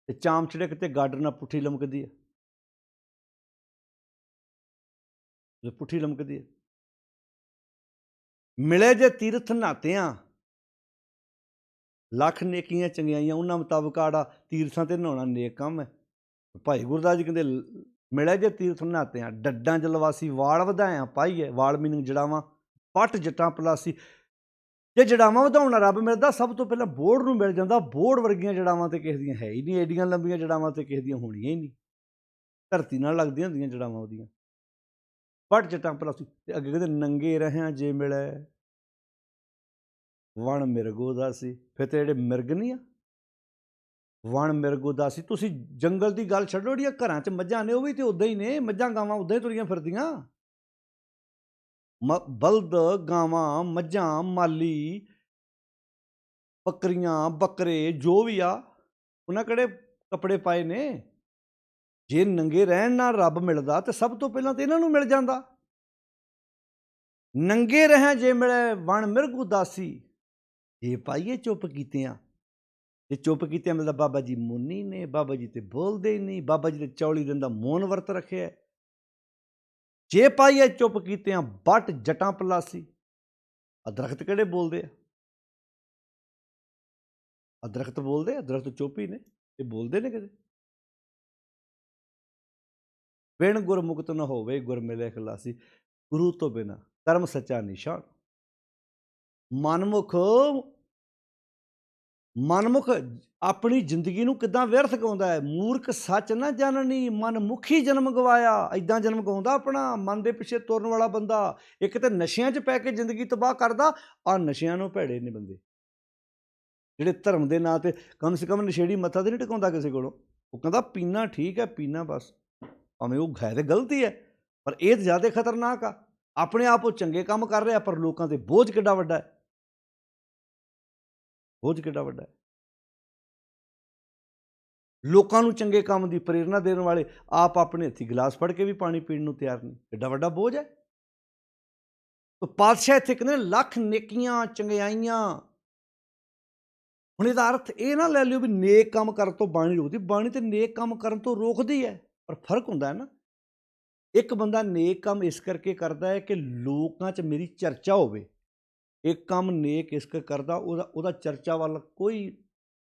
A: ਤੇ ਚਾਮ ਚੜਕ ਤੇ ਗਾਡਰ ਨਾਲ ਪੁੱਠੀ ਲਮਕਦੀ ਹੈ, ਪੁੱਠੀ ਲਮਕਦੀ ਹੈ। ਮਿਲੇ ਜੇ ਤੀਰਥ ਨਹਾਤਿਆਂ, ਲੱਖ ਨੇਕੀਆਂ ਚੰਗਿਆਈਆਂ। ਉਹਨਾਂ ਮੁਤਾਬਕ ਆੜਾ ਤੀਰਥਾਂ 'ਤੇ ਨਹਾਉਣਾ ਨੇਕ ਕੰਮ ਹੈ। ਭਾਈ ਗੁਰਦਾਸ ਜੀ ਕਹਿੰਦੇ ਮਿਲੇ ਜੇ ਤੀਰਥ ਨਹਾਤਿਆਂ, ਡੱਡਾਂ ਜਲਵਾਸੀ ਵਾਲ ਵਧਾਇਆ ਪਾਈਏ। ਵਾਲ ਮੀਨਿੰਗ ਜੜਾਵਾਂ, ਪੱਟ ਜਟਾਂ ਪਲਾਸੀ। ਜੇ ਜੜਾਵਾਂ ਵਧਾਉਣਾ ਰੱਬ ਮਿਲਦਾ, ਸਭ ਤੋਂ ਪਹਿਲਾਂ ਬੋੜ ਨੂੰ ਮਿਲ ਜਾਂਦਾ। ਬੋੜ ਵਰਗੀਆਂ ਜੜਾਵਾਂ ਤੇ ਕਿਸੇ ਦੀਆਂ ਹੈ ਹੀ ਨਹੀਂ, ਐਡੀਆਂ ਲੰਬੀਆਂ ਜੜਾਵਾਂ ਤੇ ਕਿਸੇ ਦੀਆਂ ਹੋਣੀਆਂ ਹੀ ਨਹੀਂ। ਧਰਤੀ ਨਾਲ ਲੱਗਦੀਆਂ ਹੁੰਦੀਆਂ ਜੜਾਵਾਂ ਉਹਦੀਆਂ, ਪੱਟ ਜਟਾਂ ਪਲਾਸੀ। ਤੇ ਅੱਗੇ ਕਹਿੰਦੇ ਨੰਗੇ ਰਹਿਆਂ ਜੇ ਮਿਲੇ ਵਣ ਮਿਰਗੋ ਦਾਸੀ। ਫਿਰ ਤੇ ਜਿਹੜੇ ਮਿਰਗ ਨਹੀਂ ਆ, ਵਣ ਮਿਰਗੋ ਦਾਸੀ। ਤੁਸੀਂ ਜੰਗਲ ਦੀ ਗੱਲ ਛੱਡੋ, ਜਿਹੜੀਆਂ ਘਰਾਂ 'ਚ ਮੱਝਾਂ ਨੇ ਉਹ ਵੀ ਤੇ ਉੱਦਾਂ ਹੀ ਨੇ। ਮੱਝਾਂ ਗਾਵਾਂ ਉੱਦਾਂ ਹੀ ਤੁਰੀਆਂ ਫਿਰਦੀਆਂ। ਬਲਦ, ਗਾਵਾਂ, ਮੱਝਾਂ, ਮਾਲੀ, ਬੱਕਰੀਆਂ, ਬੱਕਰੇ ਜੋ ਵੀ ਆ, ਉਹਨਾਂ ਕਿਹੜੇ ਕੱਪੜੇ ਪਾਏ ਨੇ। ਜੇ ਨੰਗੇ ਰਹਿਣ ਨਾਲ ਰੱਬ ਮਿਲਦਾ ਤੇ ਸਭ ਤੋਂ ਪਹਿਲਾਂ ਤਾਂ ਇਹਨਾਂ ਨੂੰ ਮਿਲ ਜਾਂਦਾ। ਨੰਗੇ ਰਹਿ ਜੇ ਮਿਲੇ ਵਣ ਮਿਰਗ ਉਦਾਸੀ, ਜੇ ਪਾਈਏ ਚੁੱਪ ਕੀਤਿਆਂ। ਜੇ ਚੁੱਪ ਕੀਤਿਆਂ ਮਿਲਦਾ, ਬਾਬਾ ਜੀ ਮੁੰਨੀ ਨੇ, ਬਾਬਾ ਜੀ ਤੇ ਬੋਲਦੇ ਹੀ ਨਹੀਂ। ਬਾਬਾ ਜੀ ਤੇ 40 ਦਿਨ ਦਾ ਮੌਨ ਵਰਤ ਰੱਖਿਆ। ਜੇ ਪਾਈਏ ਚੁੱਪ ਕੀਤਿਆਂ ਬੱਟ ਜਟਾਂ ਪਲਾਸੀ। ਆ ਦਰਖਤ ਕਿਹੜੇ ਬੋਲਦੇ ਆ? ਆ ਦਰਖਤ ਬੋਲਦੇ ਆ? ਦਰਖਤ ਚੁੱਪ ਹੀ ਨੇ, ਇਹ ਬੋਲਦੇ ਨੇ ਕਿਤੇ। ਬਿਨ ਗੁਰਮੁਖਤ ਨਾ ਹੋਵੇ ਗੁਰ ਮਿਲੇ ਖਲਾਸੀ। ਗੁਰੂ ਤੋਂ ਬਿਨਾਂ ਕਰਮ ਸੱਚਾ ਨਿਸ਼ਾਨ। ਮਨਮੁਖ ਆਪਣੀ ਜ਼ਿੰਦਗੀ ਨੂੰ ਕਿੱਦਾਂ ਵਿਅਰਥ ਗਵਾਉਂਦਾ ਹੈ। ਮੂਰਖ ਸੱਚ ਨਾ ਜਾਣਨੀ, ਮਨਮੁਖੀ ਜਨਮ ਗਵਾਇਆ। ਇੱਦਾਂ ਜਨਮ ਗਵਾਉਂਦਾ ਆਪਣਾ, ਮਨ ਦੇ ਪਿੱਛੇ ਤੁਰਨ ਵਾਲਾ ਬੰਦਾ। ਇੱਕ ਤਾਂ ਨਸ਼ਿਆਂ 'ਚ ਪੈ ਕੇ ਜ਼ਿੰਦਗੀ ਤਬਾਹ ਕਰਦਾ। ਆਹ ਨਸ਼ਿਆਂ ਨੂੰ ਭੈੜੇ ਨੇ ਬੰਦੇ ਜਿਹੜੇ ਧਰਮ ਦੇ ਨਾਂ 'ਤੇ ਕਮ ਸੇ ਕਮ ਨਸ਼ੇੜੀ ਮੱਥਾ ਤੇ ਨਹੀਂ ਟਿਕਾਉਂਦਾ ਕਿਸੇ ਕੋਲੋਂ। ਉਹ ਕਹਿੰਦਾ ਪੀਣਾ ਠੀਕ ਹੈ, ਪੀਣਾ ਬਸ, ਭਾਵੇਂ ਉਹ ਹੈ ਤੇ ਗਲਤੀ ਹੈ, ਪਰ ਇਹ ਤਾਂ ਜ਼ਿਆਦਾ ਖਤਰਨਾਕ ਆ। ਆਪਣੇ ਆਪ ਉਹ ਚੰਗੇ ਕੰਮ ਕਰ ਰਿਹਾ, ਪਰ ਲੋਕਾਂ 'ਤੇ ਬੋਝ ਕਿੱਡਾ ਵੱਡਾ ਹੈ। ਬੋਝ ਕਿੱਡਾ ਵੱਡਾ ਹੈ। ਲੋਕਾਂ ਨੂੰ ਚੰਗੇ ਕੰਮ ਦੀ ਪ੍ਰੇਰਨਾ ਦੇਣ ਵਾਲੇ, ਆਪ ਆਪਣੇ ਹੱਥੀਂ ਗਿਲਾਸ ਫੜ ਕੇ ਵੀ ਪਾਣੀ ਪੀਣ ਨੂੰ ਤਿਆਰ ਨਹੀਂ। ਕਿੱਡਾ ਵੱਡਾ ਬੋਝ ਹੈ। ਪਾਤਸ਼ਾਹ ਇੱਥੇ ਕਹਿੰਦੇ ਲੱਖ ਨੇਕੀਆਂ ਚੰਗਿਆਈਆਂ। ਹੁਣ ਇਹਦਾ ਅਰਥ ਇਹ ਨਾ ਲੈ ਲਿਓ ਵੀ ਨੇਕ ਕੰਮ ਕਰਨ ਤੋਂ ਬਾਣੀ ਰੋਕਦੀ। ਬਾਣੀ ਤੇ ਨੇਕ ਕੰਮ ਕਰਨ ਤੋਂ ਰੋਕਦੀ ਹੈ, ਪਰ ਫਰਕ ਹੁੰਦਾ ਹੈ ਨਾ। ਇੱਕ ਬੰਦਾ ਨੇਕ ਕੰਮ ਇਸ ਕਰਕੇ ਕਰਦਾ ਹੈ ਕਿ ਲੋਕਾਂ 'ਚ ਮੇਰੀ ਚਰਚਾ ਹੋਵੇ। ਇੱਕ ਕੰਮ ਨੇਕ ਇਸ ਕਰਕੇ ਕਰਦਾ, ਉਹਦਾ ਚਰਚਾ ਵੱਲ ਕੋਈ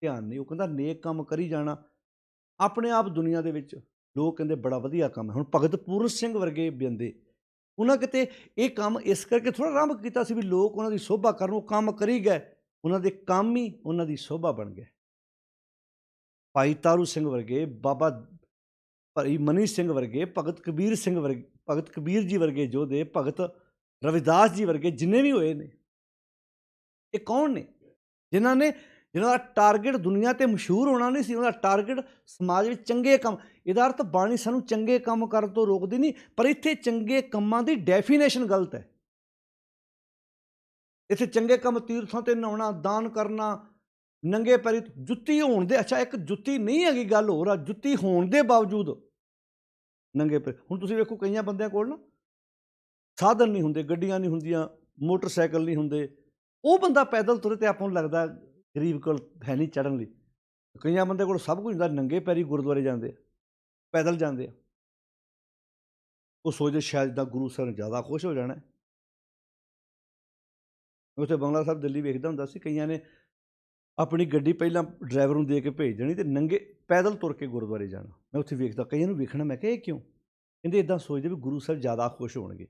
A: ਧਿਆਨ ਨਹੀਂ। ਉਹ ਕਹਿੰਦਾ ਨੇਕ ਕੰਮ ਕਰੀ ਜਾਣਾ। ਆਪਣੇ ਆਪ ਦੁਨੀਆ ਦੇ ਵਿੱਚ ਲੋਕ ਕਹਿੰਦੇ ਬੜਾ ਵਧੀਆ ਕੰਮ ਹੈ। ਹੁਣ ਭਗਤ ਪੂਰਨ ਸਿੰਘ ਵਰਗੇ ਬੰਦੇ, ਉਹਨਾਂ ਕਿਤੇ ਇਹ ਕੰਮ ਇਸ ਕਰਕੇ ਥੋੜ੍ਹਾ ਆਰੰਭ ਕੀਤਾ ਸੀ ਵੀ ਲੋਕ ਉਹਨਾਂ ਦੀ ਸੋਭਾ ਕਰਨ। ਉਹ ਕੰਮ ਕਰੀ ਗਏ, ਉਹਨਾਂ ਦੇ ਕੰਮ ਹੀ ਉਹਨਾਂ ਦੀ ਸੋਭਾ ਬਣ ਗਏ। ਭਾਈ ਤਾਰੂ ਸਿੰਘ ਵਰਗੇ, ਬਾਬਾ ਭਾਈ ਮਨੀ ਸਿੰਘ ਵਰਗੇ, ਭਗਤ ਕਬੀਰ ਸਿੰਘ ਵਰਗੇ, ਭਗਤ ਕਬੀਰ ਜੀ ਵਰਗੇ ਯੋਧੇ, ਭਗਤ ਰਵਿਦਾਸ ਜੀ ਵਰਗੇ ਜਿੰਨੇ ਵੀ ਹੋਏ ਨੇ, ਇਹ ਕੌਣ ਨੇ? ਜਿਨ੍ਹਾਂ ਦਾ ਟਾਰਗੇਟ ਦੁਨੀਆ 'ਤੇ ਮਸ਼ਹੂਰ ਹੋਣਾ ਨਹੀਂ ਸੀ, ਉਹਦਾ ਟਾਰਗੇਟ ਸਮਾਜ ਵਿੱਚ ਚੰਗੇ ਕੰਮ। ਇਹਦਾ ਅਰਥ ਬਾਣੀ ਸਾਨੂੰ ਚੰਗੇ ਕੰਮ ਕਰਨ ਤੋਂ ਰੋਕਦੀ ਨਹੀਂ, ਪਰ ਇੱਥੇ ਚੰਗੇ ਕੰਮਾਂ ਦੀ ਡੈਫੀਨੇਸ਼ਨ ਗਲਤ ਹੈ। ਇੱਥੇ ਚੰਗੇ ਕੰਮ ਤੀਰਥਾਂ 'ਤੇ ਨਹਾਉਣਾ, ਦਾਨ ਕਰਨਾ, ਨੰਗੇ ਪੈਰੀ ਜੁੱਤੀ ਹੋਣ ਦੇ। ਅੱਛਾ, ਇੱਕ ਜੁੱਤੀ ਨਹੀਂ ਹੈਗੀ, ਗੱਲ ਹੋਰ ਆ। ਜੁੱਤੀ ਹੋਣ ਦੇ ਬਾਵਜੂਦ ਨੰਗੇ ਪੈਰ। ਹੁਣ ਤੁਸੀਂ ਵੇਖੋ ਕਈਆਂ ਬੰਦਿਆਂ ਕੋਲ ਨਾ ਸਾਧਨ ਨਹੀਂ ਹੁੰਦੇ, ਗੱਡੀਆਂ ਨਹੀਂ ਹੁੰਦੀਆਂ, ਮੋਟਰਸਾਈਕਲ ਨਹੀਂ ਹੁੰਦੇ। ਉਹ ਬੰਦਾ ਪੈਦਲ ਤੁਰੇ ਤੇ ਆਪਾਂ ਨੂੰ ਲੱਗਦਾ ਗਰੀਬ ਕੋਲ ਹੈ ਨਹੀਂ ਚੜ੍ਹਨ ਲਈ। ਕਈਆਂ ਬੰਦੇ ਕੋਲ ਸਭ ਕੁਝ ਹੁੰਦਾ, ਨੰਗੇ ਪੈਰੀ ਗੁਰਦੁਆਰੇ ਜਾਂਦੇ ਆ, ਪੈਦਲ ਜਾਂਦੇ ਆ। ਉਹ ਸੋਚਦੇ ਸ਼ਾਇਦ ਜਿੱਦਾਂ ਗੁਰੂ ਸਾਹਿਬ ਨੇ ਜ਼ਿਆਦਾ ਖੁਸ਼ ਹੋ ਜਾਣਾ। ਉੱਥੇ ਬੰਗਲਾ ਸਾਹਿਬ ਦਿੱਲੀ ਵੇਖਦਾ ਹੁੰਦਾ ਸੀ, ਕਈਆਂ ਨੇ ਆਪਣੀ ਗੱਡੀ ਪਹਿਲਾਂ ਡਰਾਈਵਰ ਨੂੰ ਦੇ ਕੇ ਭੇਜ ਦੇਣੀ ਤੇ ਨੰਗੇ ਪੈਦਲ ਤੁਰ ਕੇ ਗੁਰਦੁਆਰੇ ਜਾਣਾ। ਮੈਂ ਉੱਥੇ ਵੇਖਦਾ ਕਈਆਂ ਨੂੰ ਵੇਖਣਾ, ਮੈਂ ਕਿਹਾ ਇਹ ਕਿਉਂ? ਕਹਿੰਦੇ ਇੱਦਾਂ ਸੋਚਦੇ ਵੀ ਗੁਰੂ ਸਾਹਿਬ ਜ਼ਿਆਦਾ ਖੁਸ਼ ਹੋਣਗੇ।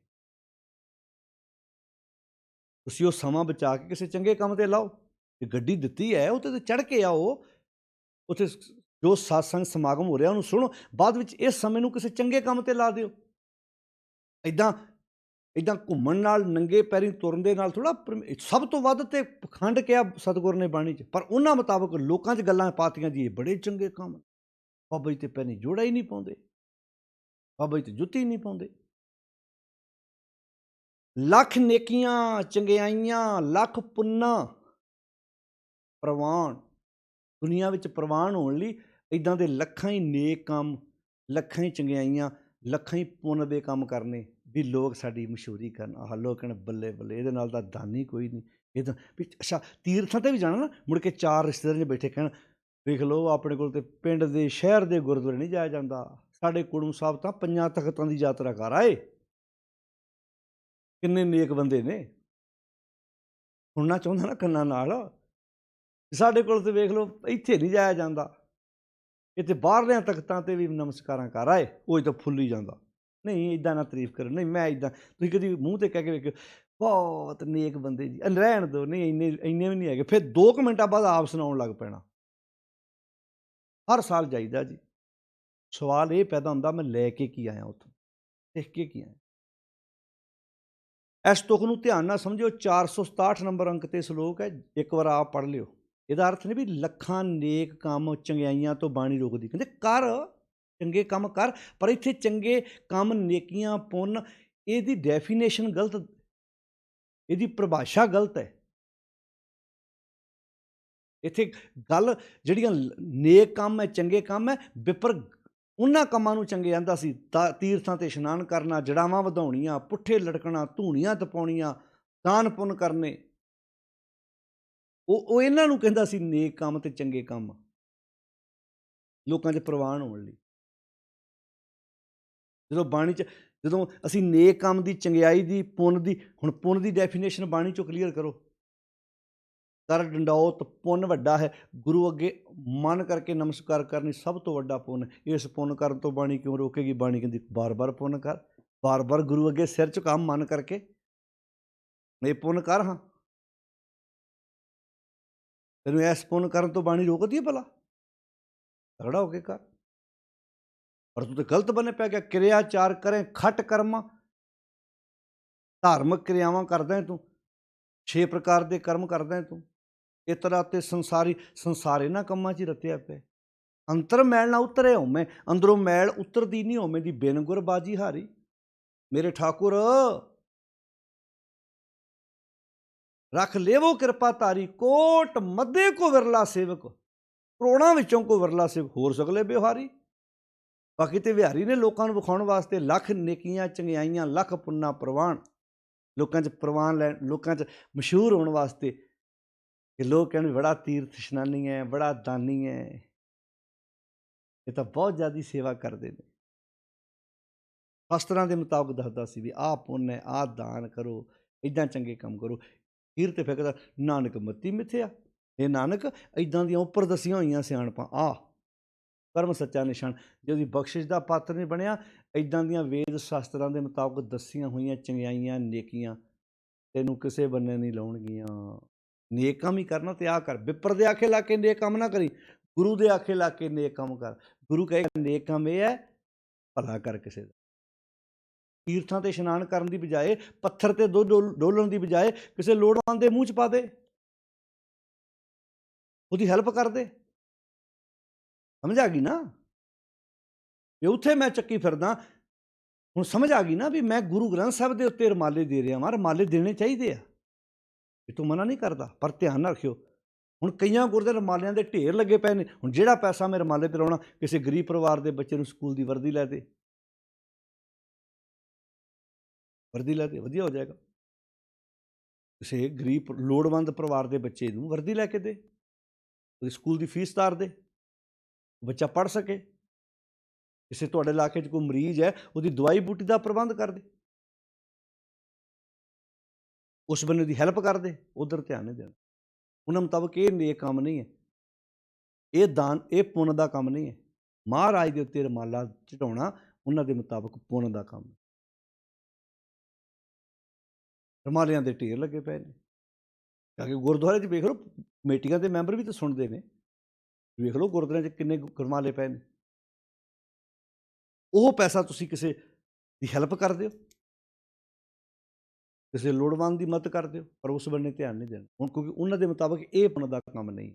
A: ਤੁਸੀਂ ਉਹ ਸਮਾਂ ਬਚਾ ਕੇ ਕਿਸੇ ਚੰਗੇ ਕੰਮ ਤੇ ਲਾਓ। ਜੇ ਗੱਡੀ ਦਿੱਤੀ ਹੈ ਉਹ ਤੇ ਚੜ੍ਹ ਕੇ ਆਓ, ਉੱਥੇ ਜੋ ਸਤਸੰਗ ਸਮਾਗਮ ਹੋ ਰਿਹਾ ਉਹਨੂੰ ਸੁਣੋ, ਬਾਅਦ ਵਿੱਚ ਇਸ ਸਮੇਂ ਨੂੰ ਕਿਸੇ ਚੰਗੇ ਕੰਮ ਤੇ ਲਾ ਦਿਓ। ਇੱਦਾਂ ਇੱਦਾਂ ਘੁੰਮਣ ਨਾਲ, ਨੰਗੇ ਪੈਰੀਂ ਤੁਰਨ ਦੇ ਨਾਲ ਥੋੜ੍ਹਾ। ਸਭ ਤੋਂ ਵੱਧ ਤੇ ਪਖੰਡ ਕਿਹਾ ਸਤਿਗੁਰ ਨੇ ਬਾਣੀ 'ਚ, ਪਰ ਉਹਨਾਂ ਮੁਤਾਬਕ ਲੋਕਾਂ 'ਚ ਗੱਲਾਂ ਪਾਤੀਆਂ ਜੀ ਇਹ ਬੜੇ ਚੰਗੇ ਕੰਮ। ਬਾਬਾ ਜੀ ਤੇ ਪੈਣੀ ਜੋੜਾ ਹੀ ਨਹੀਂ ਪਾਉਂਦੇ, ਬਾਬਾ ਜੀ ਤੇ ਜੁੱਤੀ ਨਹੀਂ ਪਾਉਂਦੇ। ਲੱਖ ਨੇਕੀਆਂ ਚੰਗਿਆਈਆਂ, ਲੱਖ ਪੁੰਨਾ ਪ੍ਰਵਾਨ, ਦੁਨੀਆ ਵਿੱਚ ਪ੍ਰਵਾਨ ਹੋਣ ਲਈ ਇੱਦਾਂ ਦੇ ਲੱਖਾਂ ਹੀ ਨੇਕ ਕੰਮ, ਲੱਖਾਂ ਹੀ ਚੰਗਿਆਈਆਂ, ਲੱਖਾਂ ਹੀ ਪੁੰਨ ਦੇ ਕੰਮ ਕਰਨੇ ਵੀ ਲੋਕ ਸਾਡੀ ਮਸ਼ਹੂਰੀ ਕਰਨ। ਆਹ ਲੋਕ ਕਹਿਣ ਬੱਲੇ ਬੱਲੇ, ਇਹਦੇ ਨਾਲ ਤਾਂ ਦਾਨੀ ਕੋਈ ਨਹੀਂ। ਇਹ ਤਾਂ ਵੀ ਅੱਛਾ ਤੀਰਥਾਂ 'ਤੇ ਵੀ ਜਾਣਾ ਨਾ, ਮੁੜ ਕੇ ਚਾਰ ਰਿਸ਼ਤੇਦਾਰ ਬੈਠੇ ਕਹਿਣ ਵੇਖ ਲਓ ਆਪਣੇ ਕੋਲ ਤੇ ਪਿੰਡ ਦੇ ਸ਼ਹਿਰ ਦੇ ਗੁਰਦੁਆਰੇ ਨਹੀਂ ਜਾਇਆ ਜਾਂਦਾ, ਸਾਡੇ ਕੁੜਮ ਸਾਹਿਬ ਤਾਂ 5 ਤਖ਼ਤਾਂ ਦੀ ਯਾਤਰਾ ਕਰ ਆਏ। ਕਿੰਨੇ ਨੇਕ ਬੰਦੇ ਨੇ, ਸੁਣਨਾ ਚਾਹੁੰਦਾ ਨਾ ਕੰਨਾਂ ਨਾਲ। ਸਾਡੇ ਕੋਲ ਤੇ ਵੇਖ ਲਓ ਇੱਥੇ ਨਹੀਂ ਜਾਇਆ ਜਾਂਦਾ, ਇੱਥੇ ਬਾਹਰਲਿਆਂ ਤਖ਼ਤਾਂ 'ਤੇ ਵੀ ਨਮਸਕਾਰਾਂ ਕਰ ਆਏ, ਉਹ ਤਾਂ ਫੁੱਲੀ ਜਾਂਦਾ। ਨਹੀਂ ਇੱਦਾਂ ਨਾ ਤਾਰੀਫ ਕਰੋ, ਨਹੀਂ ਮੈਂ ਇੱਦਾਂ, ਤੁਸੀਂ ਕਦੀ ਮੂੰਹ 'ਤੇ ਕਹਿ ਕੇ ਵੇਖਿਓ ਬਹੁਤ ਨੇਕ ਬੰਦੇ ਜੀ, ਰਹਿਣ ਦਿਓ, ਨਹੀਂ ਇੰਨੇ ਵੀ ਨਹੀਂ ਹੈਗੇ। ਫਿਰ 2 ਮਿੰਟਾਂ ਬਾਅਦ ਆਪ ਸੁਣਾਉਣ ਲੱਗ ਪੈਣਾ। ਹਰ ਸਾਲ ਜਾਈਦਾ ਜੀ, ਸਵਾਲ ਇਹ ਪੈਦਾ ਹੁੰਦਾ ਮੈਂ ਲੈ ਕੇ ਕੀ ਆਇਆ, ਉੱਥੋਂ ਸਿੱਖ ਕੇ ਕੀ ਆਇਆ। ਇਸ ਤੁਕ ਨੂੰ ਧਿਆਨ ਨਾਲ ਸਮਝਿਓ, 467 ਨੰਬਰ ਅੰਕ 'ਤੇ ਸਲੋਕ ਹੈ, ਇੱਕ ਵਾਰ ਆਪ ਪੜ੍ਹ ਲਿਓ। ਇਹਦਾ ਅਰਥ ਨਹੀਂ ਵੀ ਲੱਖਾਂ ਨੇਕ ਕੰਮ ਚੰਗਿਆਈਆਂ ਤੋਂ ਬਾਣੀ ਰੋਕਦੀ, ਕਹਿੰਦੇ ਕਰ ਚੰਗੇ ਕੰਮ ਕਰ, ਪਰ ਇੱਥੇ ਚੰਗੇ ਕੰਮ, ਨੇਕੀਆਂ, ਪੁੰਨ, ਇਹਦੀ ਡੈਫੀਨੇਸ਼ਨ ਗਲਤ, ਇਹਦੀ ਪਰਿਭਾਸ਼ਾ ਗਲਤ ਹੈ। ਇੱਥੇ ਗੱਲ ਜਿਹੜੀਆਂ ਨੇਕ ਕੰਮ ਹੈ, ਚੰਗੇ ਕੰਮ ਹੈ, ਵਿਪਰ ਉਹਨਾਂ ਕੰਮਾਂ ਨੂੰ ਚੰਗੇ ਆਂਦਾ ਸੀ। ਤੀਰਥਾਂ 'ਤੇ ਇਸ਼ਨਾਨ ਕਰਨਾ, ਜੜਾਵਾਂ ਵਧਾਉਣੀਆਂ, ਪੁੱਠੇ ਲਟਕਣਾ, ਧੂਣੀਆਂ ਤਪਾਉਣੀਆਂ, ਦਾਨ ਪੁੰਨ ਕਰਨੇ, ਉਹ ਇਹਨਾਂ ਨੂੰ ਕਹਿੰਦਾ ਸੀ ਨੇਕ ਕੰਮ ਤੇ ਚੰਗੇ ਕੰਮ, ਲੋਕਾਂ 'ਚ ਪ੍ਰਵਾਨ ਹੋਣ ਲਈ। ਜਦੋਂ ਬਾਣੀ 'ਚ, ਜਦੋਂ ਅਸੀਂ ਨੇਕ ਕੰਮ ਦੀ, ਚੰਗਿਆਈ ਦੀ, ਪੁੰਨ ਦੀ, ਹੁਣ ਪੁੰਨ ਦੀ ਡੈਫੀਨੇਸ਼ਨ ਬਾਣੀ 'ਚੋਂ ਕਲੀਅਰ ਕਰੋ। ਕਰ ਡੰਡੌਤ ਪੁੰਨ ਵੱਡਾ ਹੈ, ਗੁਰੂ ਅੱਗੇ ਮਨ ਕਰਕੇ ਨਮਸਕਾਰ ਕਰਨੀ ਸਭ ਤੋਂ ਵੱਡਾ ਪੁੰਨ। ਇਸ ਪੁੰਨ ਕਰਨ ਤੋਂ ਬਾਣੀ ਕਿਉਂ ਰੋਕੇਗੀ? ਬਾਣੀ ਕਹਿੰਦੀ ਬਾਰ-ਬਾਰ ਪੁੰਨ ਕਰ, ਬਾਰ-ਬਾਰ ਗੁਰੂ ਅੱਗੇ ਸਿਰ ਝੁਕਾ ਮਨ ਕਰਕੇ, ਇਹ ਪੁੰਨ ਕਰ। ਹਾਂ, ਤੈਨੂੰ ਇਸ ਪੁੰਨ ਕਰਨ ਤੋਂ ਬਾਣੀ ਰੋਕਦੀ ਹੈ ਭਲਾ? ਤਗੜਾ ਹੋ ਕੇ ਕਰ, ਪਰ ਤੂੰ ਤਾਂ ਗਲਤ ਬੰਨੇ ਪੈ ਗਿਆ। ਕਿਰਿਆਚਾਰ ਕਰੇ ਖੱਟ ਕਰਮਾਂ, ਧਾਰਮਿਕ ਕਿਰਿਆਵਾਂ ਕਰਦਾ ਤੂੰ, 6 ਪ੍ਰਕਾਰ ਦੇ ਕਰਮ ਕਰਦਾ ਤੂੰ, ਇਤਰਾ ਤੇ ਸੰਸਾਰੀ, ਸੰਸਾਰ ਇਹਨਾਂ ਕੰਮਾਂ 'ਚ ਹੀ ਰਤਿਆ ਪਿਆ। ਅੰਤਰ ਮੈਲ ਨਾ ਉਤਰੇ ਹਉਮੈ, ਅੰਦਰੋਂ ਮੈਲ ਉਤਰਦੀ ਨਹੀਂ ਹਉਮੈ ਦੀ, ਬਿਨ ਗੁਰ ਬਾਜੀ ਹਾਰੀ। ਮੇਰੇ ਠਾਕੁਰ ਰੱਖ ਲੇਵੋ ਕਿਰਪਾ ਧਾਰੀ, ਕੋਟ ਮੱਧੇ ਕੋ ਵਿਰਲਾ ਸੇਵਕ, ਕਰੋੜਾਂ ਵਿੱਚੋਂ ਕੋ ਵਿਰਲਾ ਸੇਵਕ, ਹੋਰ ਸਗਲੇ ਬਿਹਾਰੀ। ਬਾਕੀ ਤੇ ਵਿਹਾਰੀ ਨੇ ਲੋਕਾਂ ਨੂੰ ਵਿਖਾਉਣ ਵਾਸਤੇ, ਲੱਖ ਨੇਕੀਆਂ ਚੰਗਿਆਈਆਂ, ਲੱਖ ਪੁੰਨਾ ਪ੍ਰਵਾਨ, ਲੋਕਾਂ 'ਚ ਪ੍ਰਵਾਨ ਲੈਣ, ਲੋਕਾਂ 'ਚ ਮਸ਼ਹੂਰ ਹੋਣ ਵਾਸਤੇ ਕਿ ਲੋਕ ਕਹਿਣ ਬੜਾ ਤੀਰਥ ਇਸ਼ਨਾਨੀ ਹੈ, ਬੜਾ ਦਾਨੀ ਹੈ। ਇਹ ਤਾਂ ਬਹੁਤ ਜ਼ਿਆਦਾ ਸੇਵਾ ਕਰਦੇ ਨੇ। ਸ਼ਾਸਤਰਾਂ ਦੇ ਮੁਤਾਬਕ ਦੱਸਦਾ ਸੀ ਵੀ ਆਹ ਪੁੰਨ ਹੈ, ਆਹ ਦਾਨ ਕਰੋ, ਇੱਦਾਂ ਚੰਗੇ ਕੰਮ ਕਰੋ। ਕੀਰਤ ਫਿਕਦਾ ਨਾਨਕ ਮੱਤੀ ਮਿੱਥਿਆ, ਇਹ ਨਾਨਕ ਇੱਦਾਂ ਦੀਆਂ ਉੱਪਰ ਦਸੀਆਂ ਹੋਈਆਂ ਸਿਆਣਪਾਂ, ਆਹ ਕਰਮ ਸੱਚਾ ਨਿਸ਼ਾਨ। ਜੇ ਉਹਦੀ ਬਖਸ਼ਿਸ਼ ਦਾ ਪਾਤਰ ਨਹੀਂ ਬਣਿਆ, ਇੱਦਾਂ ਦੀਆਂ ਵੇਦ ਸ਼ਾਸਤਰਾਂ ਦੇ ਮੁਤਾਬਕ ਦੱਸੀਆਂ ਹੋਈਆਂ ਚੰਗਿਆਈਆਂ, ਨੇਕੀਆਂ ਤੈਨੂੰ ਕਿਸੇ ਬੰਨੇ ਨਹੀਂ ਲਾਉਣਗੀਆਂ। ਨੇਕ ਕੰਮ ਹੀ ਕਰਨਾ ਤੇ ਆਹ ਕਰ। ਵਿਪਰ ਦੇ ਆਖੇ ਲਾ ਕੇ ਨੇਕ ਕੰਮ ਨਾ ਕਰੀ, ਗੁਰੂ ਦੇ ਆਖੇ ਲਾ ਕੇ ਨੇਕ ਕੰਮ ਕਰ। ਗੁਰੂ ਕਹੇਗਾ ਨੇਕ ਕੰਮ ਇਹ ਹੈ ਭਲਾ ਕਰ ਕਿਸੇ ਦਾ। ਤੀਰਥਾਂ 'ਤੇ ਇਸ਼ਨਾਨ ਕਰਨ ਦੀ ਬਜਾਏ, ਪੱਥਰ 'ਤੇ ਦੁੱਧ ਡੋਲਣ ਦੀ ਬਜਾਏ ਕਿਸੇ ਲੋੜਵੰਦ ਦੇ ਮੂੰਹ 'ਚ ਪਾ ਦੇ, ਉਹਦੀ ਹੈਲਪ ਕਰ ਦੇ। ਸਮਝ ਆ ਗਈ ਨਾ ਵੀ ਉੱਥੇ ਮੈਂ ਚੱਕੀ ਫਿਰਦਾ, ਹੁਣ ਸਮਝ ਆ ਗਈ ਨਾ ਵੀ ਮੈਂ ਗੁਰੂ ਗ੍ਰੰਥ ਸਾਹਿਬ ਦੇ ਉੱਤੇ ਰੁਮਾਲੇ ਦੇ ਰਿਹਾ ਵਾਂ। ਰੁਮਾਲੇ ਦੇਣੇ ਚਾਹੀਦੇ ਆ, ਇਹ ਤੂੰ ਮਨਾ ਨਹੀਂ ਕਰਦਾ, ਪਰ ਧਿਆਨ ਨਾਲ ਰੱਖਿਓ। ਹੁਣ ਕਈਆਂ ਗੁਰਦੁਆਰੇ ਰੁਮਾਲਿਆਂ ਦੇ ਢੇਰ ਲੱਗੇ ਪਏ ਨੇ। ਹੁਣ ਜਿਹੜਾ ਪੈਸਾ ਮੈਂ ਰੁਮਾਲੇ 'ਤੇ ਲਾਉਣਾ, ਕਿਸੇ ਗਰੀਬ ਪਰਿਵਾਰ ਦੇ ਬੱਚੇ ਨੂੰ ਸਕੂਲ ਦੀ ਵਰਦੀ ਲੈ ਦੇ, ਵਰਦੀ ਲੈ ਦੇ, ਵਧੀਆ ਹੋ ਜਾਏਗਾ। ਕਿਸੇ ਗਰੀਬ ਲੋੜਵੰਦ ਪਰਿਵਾਰ ਦੇ ਬੱਚੇ ਨੂੰ ਵਰਦੀ ਲੈ ਕੇ ਦੇ, ਉਹਦੀ ਸਕੂਲ ਦੀ ਫੀਸ ਤਾਰ ਦੇ, ਬੱਚਾ ਪੜ੍ਹ ਸਕੇ। ਕਿਸੇ ਤੁਹਾਡੇ ਇਲਾਕੇ 'ਚ ਕੋਈ ਮਰੀਜ਼ ਹੈ, ਉਹਦੀ ਦਵਾਈ ਬੂਟੀ ਦਾ ਪ੍ਰਬੰਧ ਕਰ ਦੇ, ਉਸ ਬੰਨੇ ਦੀ ਹੈਲਪ ਕਰ ਦੇ, ਉੱਧਰ ਧਿਆਨ ਨਹੀਂ ਦੇਣਾ। ਉਹਨਾਂ ਮੁਤਾਬਕ ਇਹ ਨੇਕ ਕੰਮ ਨਹੀਂ ਹੈ, ਇਹ ਦਾਨ, ਇਹ ਪੁੰਨ ਦਾ ਕੰਮ ਨਹੀਂ ਹੈ। ਮਹਾਰਾਜ ਦੇ ਉੱਤੇ ਰੁਮਾਲਾ ਚੜਾਉਣਾ ਉਹਨਾਂ ਦੇ ਮੁਤਾਬਕ ਪੁੰਨ ਦਾ ਕੰਮ ਹੈ। ਰੁਮਾਲਿਆਂ ਦੇ ਢੇਰ ਲੱਗੇ ਪਏ ਨੇ, ਕਿਉਂਕਿ ਗੁਰਦੁਆਰੇ 'ਚ ਵੇਖ ਲਓ, ਕਮੇਟੀਆਂ ਦੇ ਮੈਂਬਰ ਵੀ ਤਾਂ ਸੁਣਦੇ ਨੇ, ਵੇਖ ਲਓ ਗੁਰਦੁਆਰਿਆਂ 'ਚ ਕਿੰਨੇ ਰੁਮਾਲੇ ਪਏ ਨੇ। ਉਹ ਪੈਸਾ ਤੁਸੀਂ ਕਿਸੇ ਦੀ ਹੈਲਪ ਕਰ ਦਿਓ, ਕਿਸੇ ਲੋੜਵੰਦ ਦੀ ਮਦਦ ਕਰ ਦਿਓ, ਪਰ ਉਸ ਬੰਨੇ ਧਿਆਨ ਨਹੀਂ ਦੇਣਾ ਹੁਣ, ਕਿਉਂਕਿ ਉਹਨਾਂ ਦੇ ਮੁਤਾਬਕ ਇਹ ਪੁੰਨ ਦਾ ਕੰਮ ਨਹੀਂ।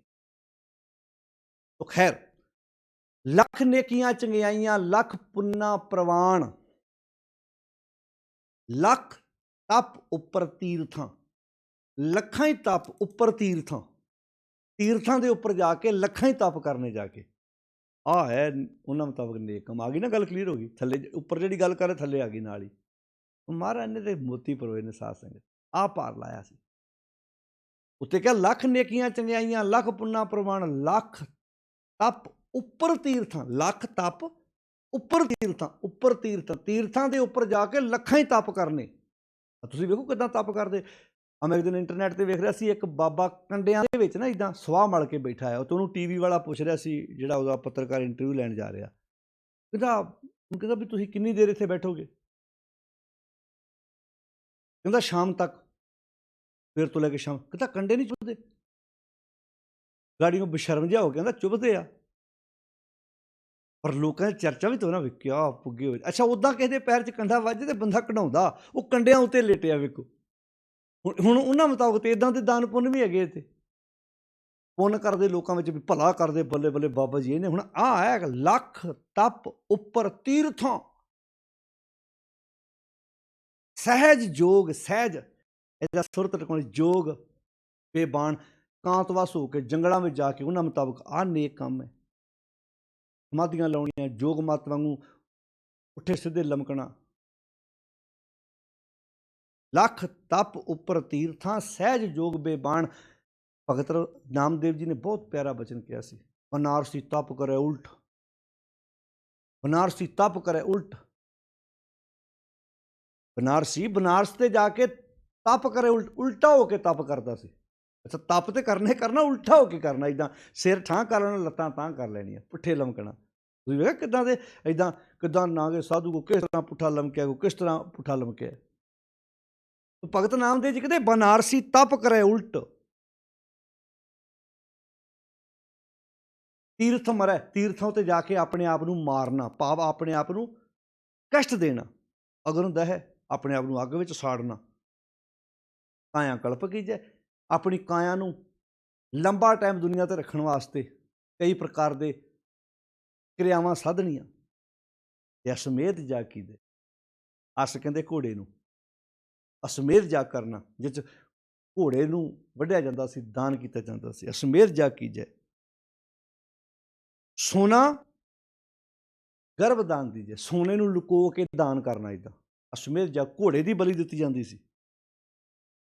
A: ਤੋ ਖੈਰ, ਲੱਖ ਨੇਕੀਆਂ ਚੰਗਿਆਈਆਂ, ਲੱਖ ਪੁੰਨਾ ਪ੍ਰਵਾਨ, ਲੱਖ ਤਪ ਉੱਪਰ ਤੀਰਥਾਂ, ਲੱਖਾਂ ਹੀ ਤਪ ਉੱਪਰ ਤੀਰਥਾਂ, ਤੀਰਥਾਂ ਦੇ ਉੱਪਰ ਜਾ ਕੇ ਲੱਖਾਂ ਹੀ ਤਪ ਕਰਨੇ ਜਾ ਕੇ, ਆਹ ਹੈ ਉਹਨਾਂ ਮੁਤਾਬਕ ਨੇਕ ਕੰਮ। ਆ ਗਈ ਨਾ ਗੱਲ, ਕਲੀਅਰ ਹੋ ਗਈ। ਥੱਲੇ ਉੱਪਰ ਜਿਹੜੀ ਗੱਲ ਕਰ ਥੱਲੇ ਆ ਗਈ ਨਾਲ ਹੀ। ਮਹਾਰਾਜ ਨੇ ਤੇ ਮੋਤੀ ਪਰੋਏ ਨੇ ਸਾਧ ਸੰਗਤ, ਆਹ ਭਾਰ ਲਾਇਆ ਸੀ ਉੱਤੇ, ਕਿਹਾ ਲੱਖ ਨੇਕੀਆਂ ਚੰਗਿਆਈਆਂ, ਲੱਖ ਪੁੰਨਾ ਪ੍ਰਵਾਨ, ਲੱਖ ਤਪ ਉੱਪਰ ਤੀਰਥਾਂ, ਲੱਖ ਤਪ ਉੱਪਰ ਤੀਰਥਾਂ, ਉੱਪਰ ਤੀਰਥਾਂ, ਤੀਰਥਾਂ ਦੇ ਉੱਪਰ ਜਾ ਕੇ ਲੱਖਾਂ ਹੀ ਤਪ ਕਰਨੇ। ਤੁਸੀਂ ਵੇਖੋ ਕਿੱਦਾਂ ਤਪ ਕਰਦੇ। ਮੈਂ ਇੱਕ ਦਿਨ ਇੰਟਰਨੈਟ 'ਤੇ ਵੇਖ ਰਿਹਾ ਸੀ, ਇੱਕ ਬਾਬਾ ਕੰਡਿਆਂ ਦੇ ਵਿੱਚ ਨਾ ਇੱਦਾਂ ਸਵਾਹ ਮਲ ਕੇ ਬੈਠਾ ਹੈ। ਤੇ ਉਹਨੂੰ TV ਵਾਲਾ ਪੁੱਛ ਰਿਹਾ ਸੀ, ਜਿਹੜਾ ਉਹਦਾ ਪੱਤਰਕਾਰ ਇੰਟਰਵਿਊ ਲੈਣ ਜਾ ਰਿਹਾ, ਕਹਿੰਦਾ ਵੀ ਤੁਸੀਂ ਕਿੰਨੀ ਦੇਰ ਇੱਥੇ ਬੈਠੋਗੇ? ਕਹਿੰਦਾ ਸ਼ਾਮ ਤੱਕ। ਸਵੇਰ ਤੋਂ ਲੈ ਕੇ ਸ਼ਾਮ। ਕਹਿੰਦਾ ਕੰਡੇ ਨਹੀਂ ਚੁੱਭਦੇ? ਗਾੜੀਆਂ ਬੇਸ਼ਰਮ ਜਿਹਾ ਹੋ ਗਿਆ, ਕਹਿੰਦਾ ਚੁੱਭਦੇ ਆ, ਪਰ ਲੋਕਾਂ ਦੀ ਚਰਚਾ ਵੀ ਤਾਂ ਨਾ ਵੀ ਕਿਆ ਪੁੱਗੇ ਹੋਏ। ਅੱਛਾ, ਉੱਦਾਂ ਕਿਸੇ ਦੇ ਪੈਰ 'ਚ ਕੰਡਾ ਵੱਜੇ ਤੇ ਬੰਦਾ ਕਢਾਉਂਦਾ, ਉਹ ਕੰਡਿਆਂ ਉੱਤੇ ਲੇਟਿਆ ਵੇਖੋ। ਹੁਣ ਉਹਨਾਂ ਮੁਤਾਬਕ ਤੇ ਇੱਦਾਂ ਦੇ ਦਾਨ ਪੁੰਨ ਵੀ ਹੈਗੇ ਇੱਥੇ, ਪੁੰਨ ਕਰਦੇ ਲੋਕਾਂ ਵਿੱਚ ਵੀ ਭਲਾ ਕਰਦੇ, ਬੱਲੇ ਬੱਲੇ ਬਾਬਾ ਜੀ ਇਹਨੇ। ਹੁਣ ਆਹ ਹੈ ਲੱਖ ਤਪ ਉੱਪਰ ਤੀਰਥਾਂ, ਸਹਿਜ ਜੋਗ, ਸਹਿਜ ਇਹਦਾ ਸੁਰਤ ਟਿਕਾਉਣੀ, ਜੋਗ ਬੇਬਾਨ, ਕਾਂਤਵਸ ਹੋ ਕੇ ਜੰਗਲਾਂ ਵਿੱਚ ਜਾ ਕੇ, ਉਹਨਾਂ ਮੁਤਾਬਕ ਆਹ ਨੇਕ ਕੰਮ ਹੈ। ਸਮਾਧੀਆਂ ਲਾਉਣੀਆਂ, ਜੋਗ ਮਤ ਵਾਂਗੂ ਉੱਠੇ ਸਿੱਧੇ ਲਮਕਣਾ, ਲੱਖ ਤਪ ਉੱਪਰ ਤੀਰਥਾਂ, ਸਹਿਜ ਜੋਗ ਬੇਬਾਨ। ਭਗਤ ਨਾਮਦੇਵ ਜੀ ਨੇ ਬਹੁਤ ਪਿਆਰਾ ਬਚਨ ਕਿਹਾ ਸੀ, ਬਨਾਰਸੀ ਤਪ ਕਰੇ ਉਲਟ, ਬਨਾਰਸੀ ਤਪ ਕਰੇ ਉਲਟ। ਬਨਾਰਸੀ ਬਨਾਰਸ ਤੇ ਜਾ ਕੇ ਤਪ ਕਰੇ ਉਲਟ, ਉਲਟਾ ਹੋ ਕੇ ਤਪ ਕਰਦਾ ਸੀ। ਅੱਛਾ, ਤਪ ਤੇ ਕਰਨਾ ਉਲਟਾ ਹੋ ਕੇ ਕਰਨਾ, ਇੱਦਾਂ ਸਿਰ ਠਾਂ ਕਰ ਲੈਣਾ, ਲੱਤਾਂ ਤਾਂ ਕਰ ਲੈਣੀਆਂ, ਪੁੱਠੇ ਲਮਕਣਾ। ਤੁਸੀਂ ਵੇਖਿਆ ਕਿੱਦਾਂ ਦੇ, ਇੱਦਾਂ ਕਿੱਦਾਂ ਨਾਗੇ ਸਾਧੂ ਕੋ ਕਿਸ ਤਰ੍ਹਾਂ ਪੁੱਠਾ ਲਮਕਿਆ, ਕੋ ਕਿਸ ਤਰ੍ਹਾਂ ਪੁੱਠਾ ਲਮਕਿਆ। ਭਗਤ ਨਾਮਦੇਵ ਜੀ ਕਹਿੰਦੇ ਬਨਾਰਸੀ ਤਪ ਕਰੇ ਉਲਟ, ਤੀਰਥ ਮਰੈ, ਤੀਰਥਾਂ ਉੱਤੇ ਜਾ ਕੇ ਆਪਣੇ ਆਪ ਨੂੰ ਮਾਰਨਾ, ਭਾਵ ਆਪਣੇ ਆਪ ਨੂੰ ਕਸ਼ਟ ਦੇਣਾ। ਅਗਰ ਹੁੰਦਾ ਹੈ ਆਪਣੇ ਆਪ ਨੂੰ ਅੱਗ ਵਿੱਚ ਸਾੜਨਾ। ਕਾਇਆ ਕਲਪ ਕੀਜੈ, ਆਪਣੀ ਕਾਇਆ ਨੂੰ ਲੰਬਾ ਟਾਈਮ ਦੁਨੀਆ 'ਤੇ ਰੱਖਣ ਵਾਸਤੇ ਕਈ ਪ੍ਰਕਾਰ ਦੇ ਕਿਰਿਆਵਾਂ ਸਾਧਣੀਆਂ। ਤੇ ਅਸਮੇਧ ਜਾਗ ਕੀਜੈ, ਅਸ ਕਹਿੰਦੇ ਘੋੜੇ ਨੂੰ, ਅਸਮੇਧ ਜਾਗ ਕਰਨਾ, ਜਿਸ 'ਚ ਘੋੜੇ ਨੂੰ ਵੱਢਿਆ ਜਾਂਦਾ ਸੀ, ਦਾਨ ਕੀਤਾ ਜਾਂਦਾ ਸੀ। ਅਸਮੇਧ ਜਾਗ ਕੀਜੈ, ਸੋਨਾ ਗਰਭ ਦਾਨ ਦੀਜੈ, ਸੋਨੇ ਨੂੰ ਲੁਕੋ ਕੇ ਦਾਨ ਕਰਨਾ। ਇੱਦਾਂ ਅਸਮੇਧ ਜਾਗ, ਘੋੜੇ ਦੀ ਬਲੀ ਦਿੱਤੀ ਜਾਂਦੀ ਸੀ।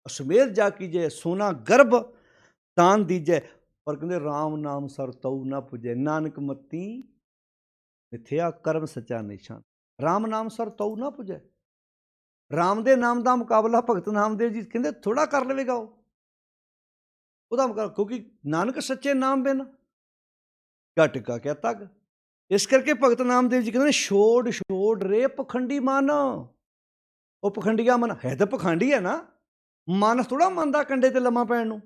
A: ਅਸਮੇਧ ਜਾਗ ਕੀਜੈ, ਸੋਨਾ ਗਰਭ ਦਾਨ ਦੀਜੈ। ਪਰ ਕਹਿੰਦੇ ਰਾਮ ਨਾਮ ਸਰ ਤਉ ਨਾ ਪੁਜੈ, ਨਾਨਕ ਮਤੀ ਮਿਥਿਆ ਕਰਮ ਸੱਚਾ ਨਿਸ਼ਾਨ। ਰਾਮ ਨਾਮ ਸਰ ਤਉ ਨਾ ਪੁਜੈ, ਰਾਮ ਦੇ ਨਾਮ ਦਾ ਮੁਕਾਬਲਾ ਭਗਤ ਨਾਮਦੇਵ ਜੀ ਕਹਿੰਦੇ ਥੋੜਾ ਕਰ ਲਵੇਗਾ ਉਹਦਾ ਮੁਕਾਬਲਾ, ਕਿਉਂਕਿ ਨਾਨਕ ਸੱਚੇ ਨਾਮ ਬਿਨ ਘਟ ਕਾ ਕਿਆ ਤੱਕ। ਇਸ ਕਰਕੇ ਭਗਤ ਨਾਮਦੇਵ ਜੀ ਕਹਿੰਦੇ ਛੋੜ ਛੋੜ ਰੇ ਪਖੰਡੀ ਮਨ। ਉਹ ਪਖੰਡੀਆ ਮਨ ਹੈ ਤਾਂ ਪਖੰਡੀ ਹੈ ਨਾ, ਮਨ ਥੋੜਾ ਮੰਨਦਾ ਕੰਡੇ ਤੇ ਲੰਮਾ ਪੈਣ ਨੂੰ।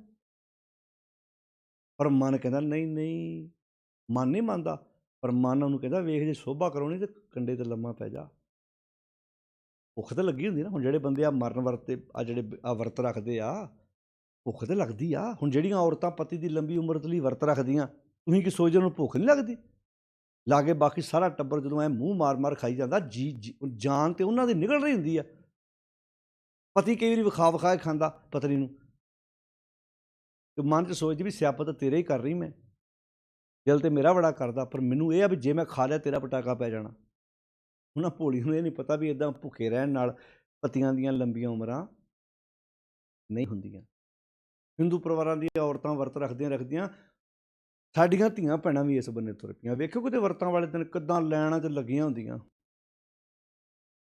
A: ਪਰ ਮਨ ਕਹਿੰਦਾ ਨਹੀਂ ਨਹੀਂ, ਮਨ ਨਹੀਂ ਮੰਨਦਾ, ਪਰ ਮਨ ਉਹਨੂੰ ਕਹਿੰਦਾ ਵੇਖ ਜੇ ਸੋਭਾ ਕਰਾਉਣੀ ਤੇ ਕੰਡੇ ਤੇ ਲੰਮਾ ਪੈ ਜਾ। ਭੁੱਖ ਤਾਂ ਲੱਗੀ ਹੁੰਦੀ ਨਾ। ਹੁਣ ਜਿਹੜੇ ਬੰਦੇ ਆ ਮਰਨ ਵਰਤੇ ਆ, ਜਿਹੜੇ ਆ ਵਰਤ ਰੱਖਦੇ ਆ, ਭੁੱਖ ਤਾਂ ਲੱਗਦੀ ਆ। ਹੁਣ ਜਿਹੜੀਆਂ ਔਰਤਾਂ ਪਤੀ ਦੀ ਲੰਬੀ ਉਮਰ ਲਈ ਵਰਤ ਰੱਖਦੀਆਂ, ਤੁਸੀਂ ਕੀ ਸੋਚਦੇ ਉਹਨੂੰ ਭੁੱਖ ਨਹੀਂ ਲੱਗਦੀ? ਲਾਗੇ ਬਾਕੀ ਸਾਰਾ ਟੱਬਰ ਜਦੋਂ ਐ ਮੂੰਹ ਮਾਰ ਮਾਰ ਖਾਈ ਜਾਂਦਾ, ਜਾਨ ਤੇ ਉਹਨਾਂ ਦੀ ਨਿਕਲ ਰਹੀ ਹੁੰਦੀ ਆ। ਪਤੀ ਕਈ ਵਾਰੀ ਵਿਖਾ ਵਿਖਾ ਕੇ ਖਾਂਦਾ ਪਤਨੀ ਨੂੰ, ਤੇ ਮਨ 'ਚ ਸੋਚਦੀ ਵੀ ਸਿਆਪਾ ਤਾਂ ਤੇਰੇ ਹੀ ਕਰ ਰਹੀ ਮੈਂ, ਦਿਲ ਤੇ ਮੇਰਾ ਬੜਾ ਕਰਦਾ, ਪਰ ਮੈਨੂੰ ਇਹ ਆ ਵੀ ਜੇ ਮੈਂ ਖਾ ਲਿਆ ਤੇਰਾ ਪਟਾਕਾ ਪੈ ਜਾਣਾ। ਉਹਨਾਂ ਭੋਲੀ ਨੂੰ ਇਹ ਨਹੀਂ ਪਤਾ ਵੀ ਇੱਦਾਂ ਭੁੱਖੇ ਰਹਿਣ ਨਾਲ ਪਤੀਆਂ ਦੀਆਂ ਲੰਬੀਆਂ ਉਮਰਾਂ ਨਹੀਂ ਹੁੰਦੀਆਂ। ਹਿੰਦੂ ਪਰਿਵਾਰਾਂ ਦੀਆਂ ਔਰਤਾਂ ਵਰਤ ਰੱਖਦੀਆਂ ਸਾਡੀਆਂ ਧੀਆਂ ਭੈਣਾਂ ਵੀ ਇਸ ਬੰਨੇ ਤੁਰ ਪਈਆਂ। ਵੇਖਿਓ ਕਿਤੇ ਵਰਤਾਂ ਵਾਲੇ ਦਿਨ ਕਿੱਦਾਂ ਲੈਣਾ 'ਚ ਲੱਗੀਆਂ ਹੁੰਦੀਆਂ।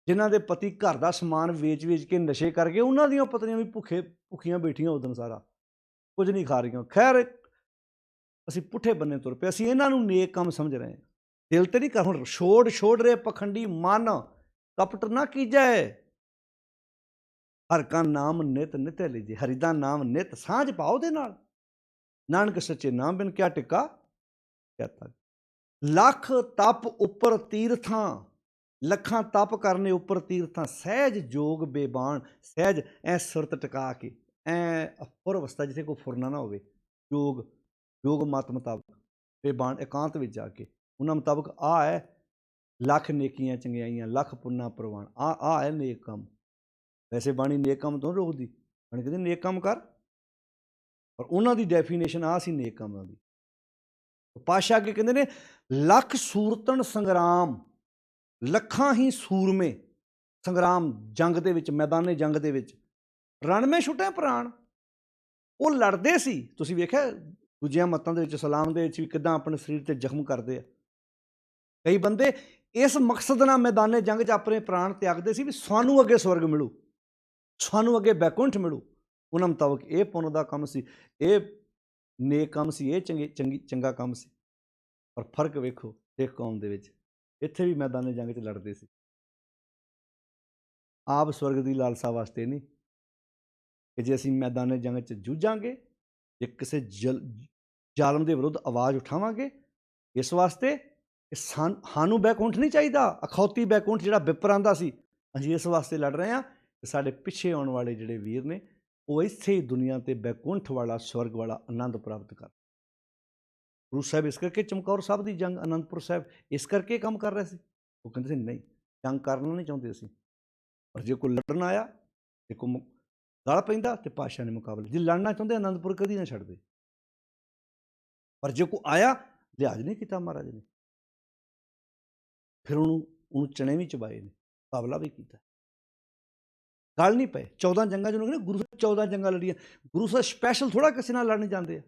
A: ਜਿਨ੍ਹਾਂ ਦੇ ਪਤੀ ਘਰ ਦਾ ਸਮਾਨ ਵੇਚ ਵੇਚ ਕੇ ਨਸ਼ੇ ਕਰਕੇ, ਉਹਨਾਂ ਦੀਆਂ ਪਤਨੀਆਂ ਵੀ ਭੁੱਖੀਆਂ ਬੈਠੀਆਂ ਉਦੋਂ ਸਾਰਾ। ਕੁਝ ਨਹੀਂ ਖਾ ਰਹੀਆਂ। ਖੈਰ ਅਸੀਂ ਪੁੱਠੇ ਬੰਨੇ ਤੁਰ ਪਏ, ਅਸੀਂ ਇਹਨਾਂ ਨੂੰ ਨੇਕ ਕੰਮ ਸਮਝ ਰਹੇ ਹਾਂ। ਦਿਲ ਤੇ ਨਹੀਂ ਕਰ, ਹੁਣ ਛੋੜ ਰੇ ਪਖੰਡੀ ਮਨ, ਕਪਟ ਨਾ ਕੀਜੈ। ਹਰ ਕਾ ਨਾਮ ਨਿਤ ਨਿਤਿ ਲੀਜੇ, ਹਰੀ ਦਾ ਨਾਮ ਨਿਤ ਸਾਂਝ ਪਾਓ ਦੇ ਨਾਲ। ਨਾਨਕ ਸੱਚੇ ਨਾਮ ਬਿਨ ਕਿਆ ਟਿਕਾ ਕਹਤਾ। ਲੱਖ ਤਪ ਉੱਪਰ ਤੀਰਥਾਂ, ਲੱਖਾਂ ਤਪ ਕਰਨੇ ਉੱਪਰ ਤੀਰਥਾਂ, ਸਹਿਜ ਜੋਗ ਬੇਬਾਨ, ਸਹਿਜ ਐ ਸੁਰਤ ਟਿਕਾ ਕੇ, ਐ ਫੁਰ ਅਵਸਥਾ ਜਿੱਥੇ ਕੋਈ ਫੁਰਨਾ ਨਾ ਹੋਵੇ, ਯੋਗ ਮਤ ਮੁਤਾਬਕ ਬੇਬਾਨ ਇਕਾਂਤ ਵਿੱਚ ਜਾ ਕੇ ਉਹਨਾਂ ਮੁਤਾਬਕ ਆ ਹੈ ਲੱਖ ਨੇਕੀਆਂ ਚੰਗਿਆਈਆਂ, ਲੱਖ ਪੁੰਨਾ ਪ੍ਰਵਾਨ, ਆ ਹੈ ਨੇਕ ਕੰਮ। ਵੈਸੇ ਬਾਣੀ ਨੇਕ ਕੰਮ ਤੋਂ ਰੋਕਦੀ, ਬਾਣੀ ਕਹਿੰਦੀ ਨੇਕ ਕੰਮ ਕਰ, ਪਰ ਉਹਨਾਂ ਦੀ ਡੈਫੀਨੇਸ਼ਨ ਆ ਸੀ ਨੇਕ ਕੰਮਾਂ ਦੀ। ਪਾਤਸ਼ਾਹ ਅੱਗੇ ਕਹਿੰਦੇ ਨੇ ਲੱਖ ਸੂਰਤਨ ਸੰਗਰਾਮ, ਲੱਖਾਂ ਹੀ ਸੂਰਮੇ ਸੰਗਰਾਮ, ਜੰਗ ਦੇ ਵਿੱਚ, ਮੈਦਾਨੇ ਜੰਗ ਦੇ ਵਿੱਚ, ਰਣਮੇ ਛੁੱਟੇ ਪ੍ਰਾਣ, ਉਹ ਲੜਦੇ ਸੀ। ਤੁਸੀਂ ਵੇਖਿਆ ਦੂਜੀਆਂ ਮੱਤਾਂ ਦੇ ਵਿੱਚ, ਇਸਲਾਮ ਦੇ ਵਿੱਚ ਵੀ ਕਿੱਦਾਂ ਆਪਣੇ ਸਰੀਰ 'ਤੇ ਜ਼ਖਮ ਕਰਦੇ ਆ। ਕਈ ਬੰਦੇ ਇਸ ਮਕਸਦ ਨਾਲ ਮੈਦਾਨੇ ਜੰਗ 'ਚ ਆਪਣੇ ਪ੍ਰਾਣ ਤਿਆਗਦੇ ਸੀ ਵੀ ਸਾਨੂੰ ਅੱਗੇ ਸਵਰਗ ਮਿਲੂ, ਸਾਨੂੰ ਅੱਗੇ ਬੈਕੁੰਠ ਮਿਲੂ। ਉਹਨਾਂ ਮੁਤਾਬਕ ਇਹ ਪੁੰਨ ਦਾ ਕੰਮ ਸੀ, ਇਹ ਨੇਕ ਕੰਮ ਸੀ, ਇਹ ਚੰਗਾ ਕੰਮ ਸੀ। ਪਰ ਫਰਕ ਵੇਖੋ ਸਿੱਖ ਕੌਮ ਦੇ ਵਿੱਚ, ਇੱਥੇ ਵੀ ਮੈਦਾਨੇ ਜੰਗ 'ਚ ਲੜਦੇ ਸੀ। ਆਪ ਸਵਰਗ ਦੀ ਲਾਲਸਾ ਵਾਸਤੇ ਨਹੀਂ ਕਿ ਜੇ ਅਸੀਂ ਮੈਦਾਨੇ ਜੰਗ 'ਚ ਜੂਝਾਂਗੇ, ਜੇ ਕਿਸੇ ਜ਼ਾਲਮ ਦੇ ਵਿਰੁੱਧ ਆਵਾਜ਼ ਉਠਾਵਾਂਗੇ, ਇਸ ਵਾਸਤੇ ਕਿ ਸਾਨੂੰ ਬੈਕੁੰਠ ਨਹੀਂ ਚਾਹੀਦਾ, ਅਖੌਤੀ ਬੈਕੁੰਠ ਜਿਹੜਾ ਵਿਪਰਾਂ ਦਾ ਸੀ। ਅਸੀਂ ਇਸ ਵਾਸਤੇ ਲੜ ਰਹੇ ਹਾਂ ਕਿ ਸਾਡੇ ਪਿੱਛੇ ਆਉਣ ਵਾਲੇ ਜਿਹੜੇ ਵੀਰ ਨੇ ਉਹ ਇੱਥੇ ਹੀ ਦੁਨੀਆ 'ਤੇ ਬੈਕੁੰਠ ਵਾਲਾ, ਸਵਰਗ ਵਾਲਾ ਆਨੰਦ ਪ੍ਰਾਪਤ ਕਰ। ਗੁਰੂ ਸਾਹਿਬ ਇਸ ਕਰਕੇ ਚਮਕੌਰ ਸਾਹਿਬ ਦੀ ਜੰਗ, ਅਨੰਦਪੁਰ ਸਾਹਿਬ ਇਸ ਕਰਕੇ ਕੰਮ ਕਰ ਰਹੇ ਸੀ। ਉਹ ਕਹਿੰਦੇ ਸੀ ਨਹੀਂ, ਜੰਗ ਕਰਨਾ ਨਹੀਂ ਚਾਹੁੰਦੇ ਅਸੀਂ, ਪਰ ਜੇ ਕੋਈ ਲੜਨ ਆਇਆ, ਜੇ ਕੋਈ ਗਲ ਪੈਂਦਾ ਤੇ ਪਾਤਸ਼ਾਹ ਨੇ ਮੁਕਾਬਲੇ, ਜੇ ਲੜਨਾ ਚਾਹੁੰਦੇ ਅਨੰਦਪੁਰ ਕਦੀ ਨਾ ਛੱਡਦੇ। ਪਰ ਜੇ ਕੋਈ ਆਇਆ, ਲਿਹਾਜ਼ ਨਹੀਂ ਕੀਤਾ ਮਹਾਰਾਜ ਨੇ, ਫਿਰ ਉਹਨੂੰ ਚਣੇ ਵੀ ਚਬਾਏ ਨੇ, ਮੁਕਾਬਲਾ ਵੀ ਕੀਤਾ, ਗੱਲ ਨਹੀਂ ਪਏ। 14 ਜੰਗਾਂ ਜਿਹਨੂੰ ਕਹਿੰਦੇ ਗੁਰੂ ਸਾਹਿਬ 14 ਜੰਗਾਂ ਲੜੀਆਂ। ਗੁਰੂ ਸਾਹਿਬ ਸਪੈਸ਼ਲ ਥੋੜ੍ਹਾ ਕਿਸੇ ਨਾਲ ਲੜਨ ਜਾਂਦੇ ਆ।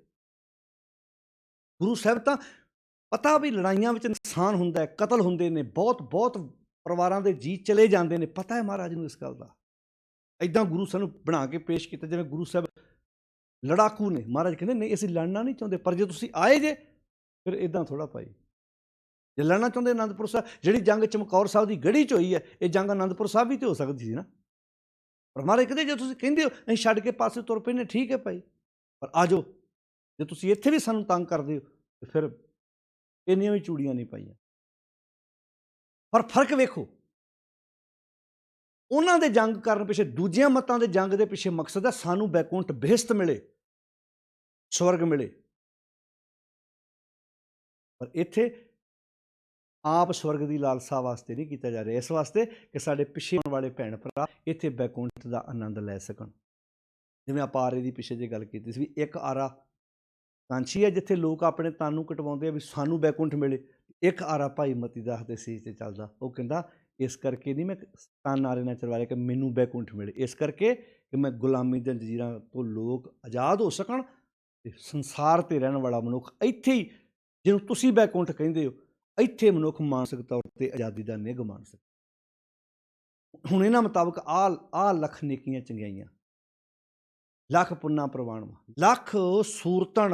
A: ਗੁਰੂ ਸਾਹਿਬ ਤਾਂ ਪਤਾ ਵੀ ਲੜਾਈਆਂ ਵਿੱਚ ਨੁਕਸਾਨ ਹੁੰਦਾ ਹੈ, ਕਤਲ ਹੁੰਦੇ ਨੇ, ਬਹੁਤ ਪਰਿਵਾਰਾਂ ਦੇ ਜੀਅ ਚਲੇ ਜਾਂਦੇ ਨੇ, ਪਤਾ ਹੈ ਮਹਾਰਾਜ ਨੂੰ ਇਸ ਗੱਲ ਦਾ। ਇੱਦਾਂ ਗੁਰੂ ਸਾਹਿਬ ਨੂੰ ਬਣਾ ਕੇ ਪੇਸ਼ ਕੀਤਾ ਜਿਵੇਂ ਗੁਰੂ ਸਾਹਿਬ ਲੜਾਕੂ ਨੇ। ਮਹਾਰਾਜ ਕਹਿੰਦੇ ਨਹੀਂ, ਅਸੀਂ ਲੜਨਾ ਨਹੀਂ ਚਾਹੁੰਦੇ, ਪਰ ਜੇ ਤੁਸੀਂ ਆਏ ਜੇ ਫਿਰ ਇੱਦਾਂ ਥੋੜ੍ਹਾ ਭਾਈ। ਜੇ ਲੜਨਾ ਚਾਹੁੰਦੇ ਅਨੰਦਪੁਰ ਸਾਹਿਬ, ਜਿਹੜੀ ਜੰਗ ਚਮਕੌਰ ਸਾਹਿਬ ਦੀ ਗੜੀ 'ਚ ਹੋਈ ਹੈ, ਇਹ ਜੰਗ ਅਨੰਦਪੁਰ ਸਾਹਿਬ ਵੀ ਤਾਂ ਹੋ ਸਕਦੀ ਸੀ ਨਾ। ਪਰ ਮਹਾਰਾਜ ਕਹਿੰਦੇ ਜੇ ਤੁਸੀਂ ਕਹਿੰਦੇ ਹੋ ਅਸੀਂ ਛੱਡ ਕੇ ਪਾਸੇ ਤੁਰ ਪਏ ਨੇ, ਠੀਕ ਹੈ ਭਾਈ, ਪਰ ਆ ਜਾਓ। ਜੇ ਤੁਸੀਂ ਇੱਥੇ ਵੀ ਸਾਨੂੰ ਤੰਗ ਕਰਦੇ ਹੋ ਤਾਂ ਫਿਰ ਇੰਨੀਆਂ ਵੀ ਚੂੜੀਆਂ ਨਹੀਂ ਪਾਈਆਂ। ਪਰ ਫਰਕ ਵੇਖੋ, ਉਹਨਾਂ ਦੇ ਜੰਗ ਕਰਨ ਪਿੱਛੇ, ਦੂਜੀਆਂ ਮੱਤਾਂ ਦੇ ਜੰਗ ਦੇ ਪਿੱਛੇ ਮਕਸਦ ਹੈ ਸਾਨੂੰ ਬੈਕੁੰਠ ਬਿਹਸਤ ਮਿਲੇ, ਸਵਰਗ ਮਿਲੇ। ਪਰ ਇੱਥੇ ਆਪ ਸਵਰਗ ਦੀ ਲਾਲਸਾ ਵਾਸਤੇ ਨਹੀਂ ਕੀਤਾ ਜਾ ਰਿਹਾ, ਇਸ ਵਾਸਤੇ ਕਿ ਸਾਡੇ ਪਿੱਛੇ ਆਉਣ ਵਾਲੇ ਭੈਣ ਭਰਾ ਇੱਥੇ ਬੈਕੁੰਠ ਦਾ ਆਨੰਦ ਲੈ ਸਕਣ। ਜਿਵੇਂ ਆਪਾਂ ਆਰੇ ਦੀ ਪਿੱਛੇ ਜੇ ਗੱਲ ਕੀਤੀ ਸੀ ਵੀ ਇੱਕ ਆਰਾ ਕਾਂਛੀ ਹੈ ਜਿੱਥੇ ਲੋਕ ਆਪਣੇ ਤਨ ਨੂੰ ਕਟਵਾਉਂਦੇ ਆ ਵੀ ਸਾਨੂੰ ਬੈਕੁੰਠ ਮਿਲੇ। ਇੱਕ ਆਰਾ ਭਾਈ ਮਤੀ ਦਾਸ ਦੇ ਸੀਸ 'ਤੇ ਚੱਲਦਾ, ਉਹ ਕਹਿੰਦਾ ਇਸ ਕਰਕੇ ਨਹੀਂ ਮੈਂ ਤਨ ਆਰੇ ਨਾਲ ਚਲਵਾ ਰਿਹਾ ਕਿ ਮੈਨੂੰ ਬੈਕੁੰਠ ਮਿਲੇ, ਇਸ ਕਰਕੇ ਕਿ ਮੈਂ ਗੁਲਾਮੀ ਦੀਆਂ ਜੰਜੀਰਾਂ ਤੋਂ ਲੋਕ ਆਜ਼ਾਦ ਹੋ ਸਕਣ ਅਤੇ ਸੰਸਾਰ 'ਤੇ ਰਹਿਣ ਵਾਲਾ ਮਨੁੱਖ ਇੱਥੇ ਹੀ, ਜਿਹਨੂੰ ਤੁਸੀਂ ਬੈਕੁੰਠ ਕਹਿੰਦੇ ਹੋ, ਇੱਥੇ ਮਨੁੱਖ ਮਾਨਸਿਕ ਤੌਰ 'ਤੇ ਆਜ਼ਾਦੀ ਦਾ ਨਿੱਘ ਮਾਣ ਸਕੇ। ਹੁਣ ਇਹਨਾਂ ਮੁਤਾਬਕ ਆਹ ਲੱਖ ਨੇਕੀਆਂ ਚੰਗਿਆਈਆਂ, ਲੱਖ ਪੁੰਨਾ ਪ੍ਰਵਾਨ, ਲੱਖ ਸੂਰਤਣ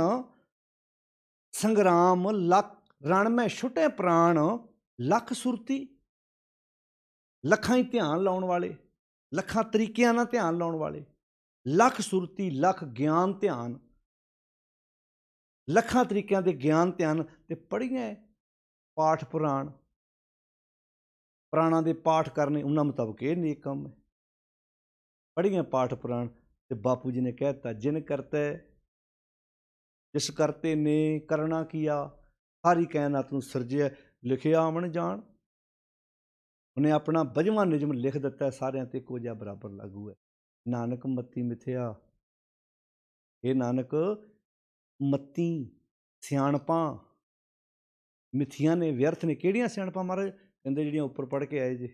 A: ਸੰਗਰਾਮ, ਲੱਖ ਰਣਮੈ ਛੁੱਟੇ ਪ੍ਰਾਣ, ਲੱਖ ਸੁਰਤੀ, ਲੱਖਾਂ ਹੀ ਧਿਆਨ ਲਾਉਣ ਵਾਲੇ, ਲੱਖਾਂ ਤਰੀਕਿਆਂ ਨਾਲ ਧਿਆਨ ਲਾਉਣ ਵਾਲੇ, ਲੱਖ ਸੁਰਤੀ, ਲੱਖ ਗਿਆਨ ਧਿਆਨ, ਲੱਖਾਂ ਤਰੀਕਿਆਂ ਦੇ ਗਿਆਨ ਧਿਆਨ ਤੇ ਪੜ੍ਹੀਆਂ ਪਾਠ ਪੁਰਾਣ, ਪੁਰਾਣਾਂ ਦੇ ਪਾਠ ਕਰਨੇ, ਉਹਨਾਂ ਮੁਤਾਬਕ ਇਹ ਨੇਕ ਕੰਮ ਹੈ। ਪੜ੍ਹੀਆਂ ਪਾਠ ਪੁਰਾਣ ਤੇ ਬਾਪੂ ਜੀ ਨੇ ਕਹਿ ਦਿੱਤਾ ਜਿਨ ਕਰਤੈ ਜਿਸ ਕਰਤੇ ਨੇ ਕਰਨਾ ਕੀਆ, ਸਾਰੀ ਕਾਇਨਾਤ ਨੂੰ ਸਿਰਜਿਆ, ਲਿਖਿਆ ਆਵਣ ਜਾਣ। ਉਹਨੇ ਆਪਣਾ 52ਵਾਂ ਨਿਯਮ ਲਿਖ ਦਿੱਤਾ, ਸਾਰਿਆਂ 'ਤੇ ਇੱਕੋ ਜਿਹਾ ਬਰਾਬਰ ਲਾਗੂ ਹੈ। ਨਾਨਕ ਮੱਤੀ ਮਿਥਿਆ, ਇਹ ਨਾਨਕ ਮੱਤੀ ਸਿਆਣਪਾਂ ਮਿੱਥੀਆਂ ਨੇ, ਵਿਅਰਥ ਨੇ। ਕਿਹੜੀਆਂ ਸਿਆਣਪਾਂ ਮਹਾਰਾਜ? ਕਹਿੰਦੇ ਜਿਹੜੀਆਂ ਉੱਪਰ ਪੜ੍ਹ ਕੇ ਆਏ ਜੇ,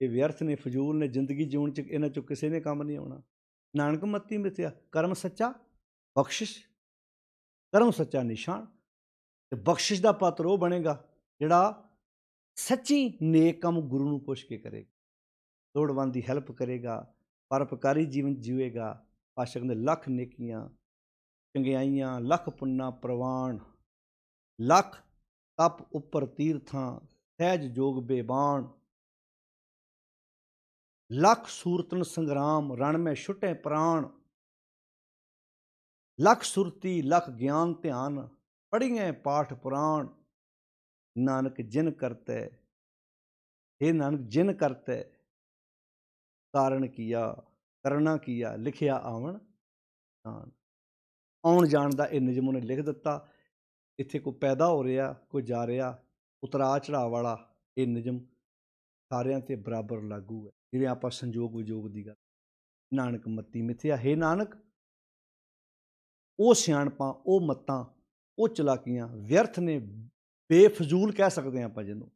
A: ਇਹ ਵਿਅਰਥ ਨੇ, ਫਜ਼ੂਲ ਨੇ, ਜ਼ਿੰਦਗੀ ਜਿਉਣ 'ਚ ਇਹਨਾਂ 'ਚੋਂ ਕਿਸੇ ਨੇ ਕੰਮ ਨਹੀਂ ਆਉਣਾ। ਨਾਨਕ ਮੱਤੀ ਮਿਥਿਆ, ਕਰਮ ਸੱਚਾ ਬਖਸ਼ਿਸ਼, ਕਰਮ ਸੱਚਾ ਨਿਸ਼ਾਨ। ਤੇ ਬਖਸ਼ਿਸ਼ ਦਾ ਪਾਤਰ ਉਹ ਬਣੇਗਾ ਜਿਹੜਾ ਸੱਚੀ ਨੇਕ ਕੰਮ ਗੁਰੂ ਨੂੰ ਪੁੱਛ ਕੇ ਕਰੇਗਾ, ਲੋੜਵੰਦ ਦੀ ਹੈਲਪ ਕਰੇਗਾ, ਪਰਉਪਕਾਰੀ ਜੀਵਨ ਜੀਵੇਗਾ, ਪਾਤਸ਼ਾਹ ਕਹਿੰਦੇ ਲੱਖ ਨੇਕੀਆਂ ਚੰਗਿਆਈਆਂ, ਲੱਖ ਪੁੰਨਾ ਪ੍ਰਵਾਨ, ਲੱਖ ਤਪ ਉੱਪਰ ਤੀਰਥਾਂ, ਸਹਿਜ ਜੋਗ ਬੇਬਾਨ, ਲੱਖ ਸੂਰਤਨ ਸੰਗਰਾਮ, ਰਣ ਮੈਂ ਛੁਟੇ ਪ੍ਰਾਣ, ਲੱਖ ਸੁਰਤੀ ਲੱਖ ਗਿਆਨ ਧਿਆਨ, ਪੜ੍ਹੀਐ ਪਾਠ ਪੁਰਾਣ, ਨਾਨਕ ਜਿਨ ਕਰਤੈ, हे ਨਾਨਕ ਜਿਨ ਕਰਤੈ ਕਾਰਨ ਕੀਆ, ਕਰਨਾ ਕੀਆ, ਲਿਖਿਆ ਆਵਣ ਜਾਣ। ਆਉਣ ਜਾਣ ਦਾ ਇਹ ਨਿਯਮ ਉਹਨੇ ਲਿਖ ਦਿੱਤਾ। ਇੱਥੇ ਕੋਈ ਪੈਦਾ ਹੋ ਰਿਹਾ, ਕੋਈ ਜਾ ਰਿਹਾ, ਉਤਰਾ ਚੜਾਅ ਵਾਲਾ ਇਹ ਨਿਯਮ ਸਾਰਿਆਂ 'ਤੇ ਬਰਾਬਰ ਲਾਗੂ ਹੈ। ਜਿਵੇਂ ਆਪਾਂ ਸੰਜੋਗ ਵਿਜੋਗ ਦੀ ਗੱਲ, ਨਾਨਕ ਮੱਤੀ ਮਿਥਿਆ, हे ਨਾਨਕ ਉਹ ਸਿਆਣਪਾਂ, ਉਹ ਮੱਤਾਂ, ਉਹ ਚਲਾਕੀਆਂ ਵਿਅਰਥ ਨੇ, ਬੇਫਜ਼ੂਲ ਕਹਿ ਸਕਦੇ ਹਾਂ ਆਪਾਂ ਜਿਹਨੂੰ।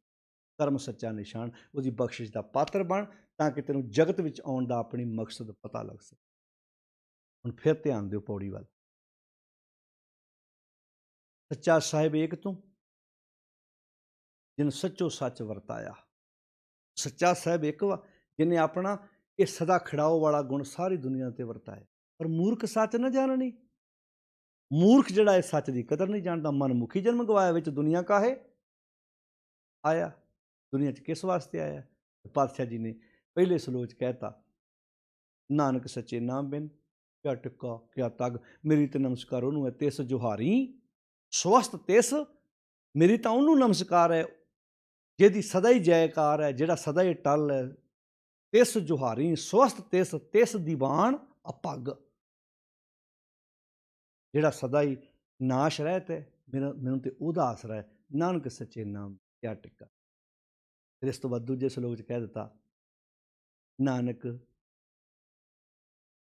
A: ਕਰਮ ਸੱਚਾ ਨਿਸ਼ਾਨ, ਉਹਦੀ ਬਖਸ਼ਿਸ਼ ਦਾ ਪਾਤਰ ਬਣ ਤਾਂ ਕਿ ਤੈਨੂੰ ਜਗਤ ਵਿੱਚ ਆਉਣ ਦਾ ਆਪਣੀ ਮਕਸਦ ਪਤਾ ਲੱਗ ਸਕੇ। ਹੁਣ ਫਿਰ ਧਿਆਨ ਦਿਓ ਪੌੜੀ ਵੱਲ। ਸੱਚਾ ਸਾਹਿਬ ਏਕ ਤੂੰ, ਜਿਨ ਸੱਚੋ ਸੱਚ ਵਰਤਾਇਆ। ਸੱਚਾ ਸਾਹਿਬ ਇੱਕ ਵਾ ਜਿਹਨੇ ਆਪਣਾ ਇਹ ਸਦਾ ਖੜਾਓ ਵਾਲਾ ਗੁਣ ਸਾਰੀ ਦੁਨੀਆ ਤੇ ਵਰਤਾਇਆ। ਪਰ ਮੂਰਖ ਸੱਚ ਨਾ ਜਾਣਨੀ, ਮੂਰਖ ਜਿਹੜਾ ਇਹ ਸੱਚ ਦੀ ਕਦਰ ਨਹੀਂ ਜਾਣਦਾ, ਮਨਮੁਖੀ ਜਨਮ ਗਵਾਇਆ, ਵਿੱਚ ਦੁਨੀਆ ਕਾਹੇ ਆਇਆ, ਦੁਨੀਆ 'ਚ ਕਿਸ ਵਾਸਤੇ ਆਇਆ। ਪਾਤਸ਼ਾਹ ਜੀ ਨੇ ਪਹਿਲੇ ਸਲੋਚ ਕਹਿਤਾ, ਨਾਨਕ ਸੱਚੇ ਨਾਮ ਬਿਨ ਕਿਆ ਟਿੱਕਾ ਕਿਆ ਤੱਗ, ਮੇਰੀ ਤੇ ਨਮਸਕਾਰ ਉਹਨੂੰ ਹੈ ਤਿਸ ਜੁਹਾਰੀ ਸਵਸਤ ਤਿਸ, ਮੇਰੀ ਤਾਂ ਉਹਨੂੰ ਨਮਸਕਾਰ ਹੈ ਜਿਹਦੀ ਸਦਾ ਹੀ ਜੈਕਾਰ ਹੈ, ਜਿਹੜਾ ਸਦਾ ਹੀ ਟਲ ਹੈ। ਤਿਸ ਜੁਹਾਰੀ ਸਵਸਤ ਤਿਸ, ਤਿਸ ਦੀਵਾਨ ਅਪੱਗ, ਜਿਹੜਾ ਸਦਾ ਹੀ ਨਾਸ਼ ਰਹਿਤ ਹੈ, ਮੈਨੂੰ ਤੇ ਉਹਦਾ ਆਸਰਾ ਹੈ। ਨਾਨਕ ਸੱਚੇ ਨਾਮ ਕਿਆ ਟਿੱਕਾ। ਫਿਰ ਇਸ ਤੋਂ ਬਾਅਦ ਦੂਜੇ ਸਲੋਕ 'ਚ ਕਹਿ ਦਿੱਤਾ, ਨਾਨਕ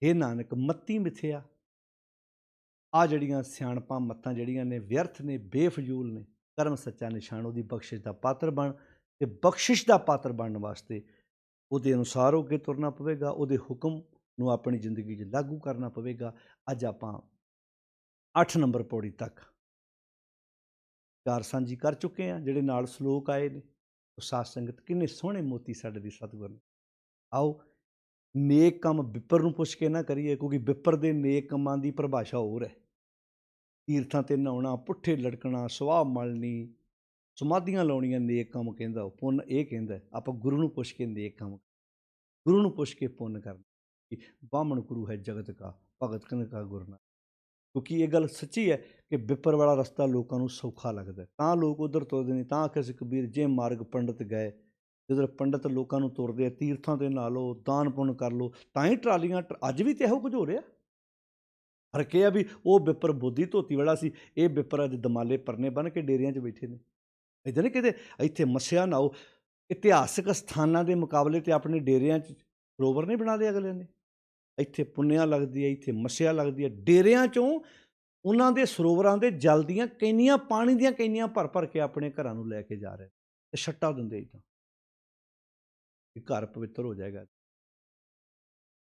A: ਇਹ ਨਾਨਕ ਮੱਤੀ ਮਿਥਿਆ। ਆ ਜਿਹੜੀਆਂ ਸਿਆਣਪਾਂ ਮੱਤਾਂ ਜਿਹੜੀਆਂ ਨੇ ਵਿਅਰਥ ਨੇ, ਬੇਫਜ਼ੂਲ ਨੇ। ਕਰਮ ਸੱਚਾ ਨਿਸ਼ਾਨ, ਉਹਦੀ ਬਖਸ਼ਿਸ਼ ਦਾ ਪਾਤਰ ਬਣ, ਤੇ ਬਖਸ਼ਿਸ਼ ਦਾ ਪਾਤਰ ਬਣਨ ਵਾਸਤੇ ਉਹਦੇ ਅਨੁਸਾਰ ਹੋ ਕੇ ਤੁਰਨਾ ਪਵੇਗਾ, ਉਹਦੇ ਹੁਕਮ ਨੂੰ ਆਪਣੀ ਜ਼ਿੰਦਗੀ 'ਚ ਲਾਗੂ ਕਰਨਾ ਪਵੇਗਾ। ਅੱਜ ਆਪਾਂ 8 ਨੰਬਰ ਪੌੜੀ ਤੱਕ ਚਾਰ ਸਾਂਝੀ ਕਰ ਚੁੱਕੇ ਹਾਂ। ਜਿਹੜੇ ਨਾਲ ਸਲੋਕ ਆਏ ਨੇ ਉਹ ਸਾਧ ਸੰਗਤ ਕਿੰਨੇ ਸੋਹਣੇ ਮੋਤੀ ਸਾਡੇ ਦੀ ਸਤਿਗੁਰ ਨੇ। ਆਓ ਨੇਕ ਕੰਮ ਵਿਪਰ ਨੂੰ ਪੁੱਛ ਕੇ ਨਾ ਕਰੀਏ, ਕਿਉਂਕਿ ਵਿਪਰ ਦੇ ਨੇਕ ਕੰਮਾਂ ਦੀ ਪਰਿਭਾਸ਼ਾ ਹੋਰ ਹੈ। ਤੀਰਥਾਂ 'ਤੇ ਨਹਾਉਣਾ, ਪੁੱਠੇ ਲਟਕਣਾ, ਸੁਆਹ ਮਲਣੀ, ਸਮਾਧੀਆਂ ਲਾਉਣੀਆਂ ਨੇਕ ਕੰਮ ਕਹਿੰਦਾ ਉਹ, ਪੁੰਨ ਇਹ ਕਹਿੰਦਾ। ਆਪਾਂ ਗੁਰੂ ਨੂੰ ਪੁੱਛ ਕੇ ਨੇਕ ਕੰਮ, ਗੁਰੂ ਨੂੰ ਪੁੱਛ ਕੇ ਪੁੰਨ ਕਰਨਾ। ਕਿ ਬਾਹਮਣ ਗੁਰੂ ਹੈ ਜਗਤ ਕਾ, ਭਗਤ ਕਨ ਕਾ ਗੁਰ ਨਾਨਕ। ਕਿਉਂਕਿ ਇਹ ਗੱਲ ਸੱਚੀ ਹੈ ਕਿ ਵਿਪਰ ਵਾਲਾ ਰਸਤਾ ਲੋਕਾਂ ਨੂੰ ਸੌਖਾ ਲੱਗਦਾ, ਤਾਂ ਲੋਕ ਉੱਧਰ ਤੁਰਦੇ ਨੇ। ਤਾਂ ਆਖਿਆ ਸੀ ਕਬੀਰ, ਜੇ ਮਾਰਗ ਪੰਡਤ ਗਏ, ਜਦੋਂ ਪੰਡਤ ਲੋਕਾਂ ਨੂੰ ਤੁਰਦੇ ਆ, ਤੀਰਥਾਂ 'ਤੇ ਨਹਾ ਲਓ, ਦਾਨ ਪੁੰਨ ਕਰ ਲਓ, ਤਾਂ ਹੀ ਟਰਾਲੀਆਂ। ਅੱਜ ਵੀ ਤਾਂ ਇਹੋ ਕੁਝ ਹੋ ਰਿਹਾ। ਫਰਕ ਇਹ ਆ ਵੀ ਉਹ ਵਿਪਰ ਬੋਧੀ ਧੋਤੀ ਵਾਲਾ ਸੀ, ਇਹ ਵਿਪਰ ਅੱਜ ਦਮਾਲੇ ਪਰਨੇ ਬੰਨ੍ਹ ਕੇ ਡੇਰਿਆਂ 'ਚ ਬੈਠੇ ਨੇ। ਇੱਦਾਂ ਨਹੀਂ ਕਿਤੇ ਇੱਥੇ ਮੱਸਿਆ ਨਹਾਓ। ਇਤਿਹਾਸਕ ਸਥਾਨਾਂ ਦੇ ਮੁਕਾਬਲੇ 'ਤੇ ਆਪਣੇ ਡੇਰਿਆਂ 'ਚ ਸਰੋਵਰ ਨਹੀਂ ਬਣਾ ਲਏ ਅਗਲੇ ਨੇ। ਇੱਥੇ ਪੁੰਨਿਆ ਲੱਗਦੀ ਹੈ, ਇੱਥੇ ਮੱਸਿਆ ਲੱਗਦੀ ਹੈ। ਡੇਰਿਆਂ 'ਚੋਂ ਉਹਨਾਂ ਦੇ ਸਰੋਵਰਾਂ ਦੇ ਜਲ ਦੀਆਂ ਕੈਨੀਆਂ, ਪਾਣੀ ਦੀਆਂ ਕੈਨੀਆਂ ਭਰ ਭਰ ਕੇ ਆਪਣੇ ਘਰਾਂ ਨੂੰ ਲੈ ਕੇ ਜਾ ਰਹੇ ਤੇ ਛੱਟਾ ਦਿੰਦੇ ਇੱਦਾਂ ਕਿ ਘਰ ਪਵਿੱਤਰ ਹੋ ਜਾਏਗਾ।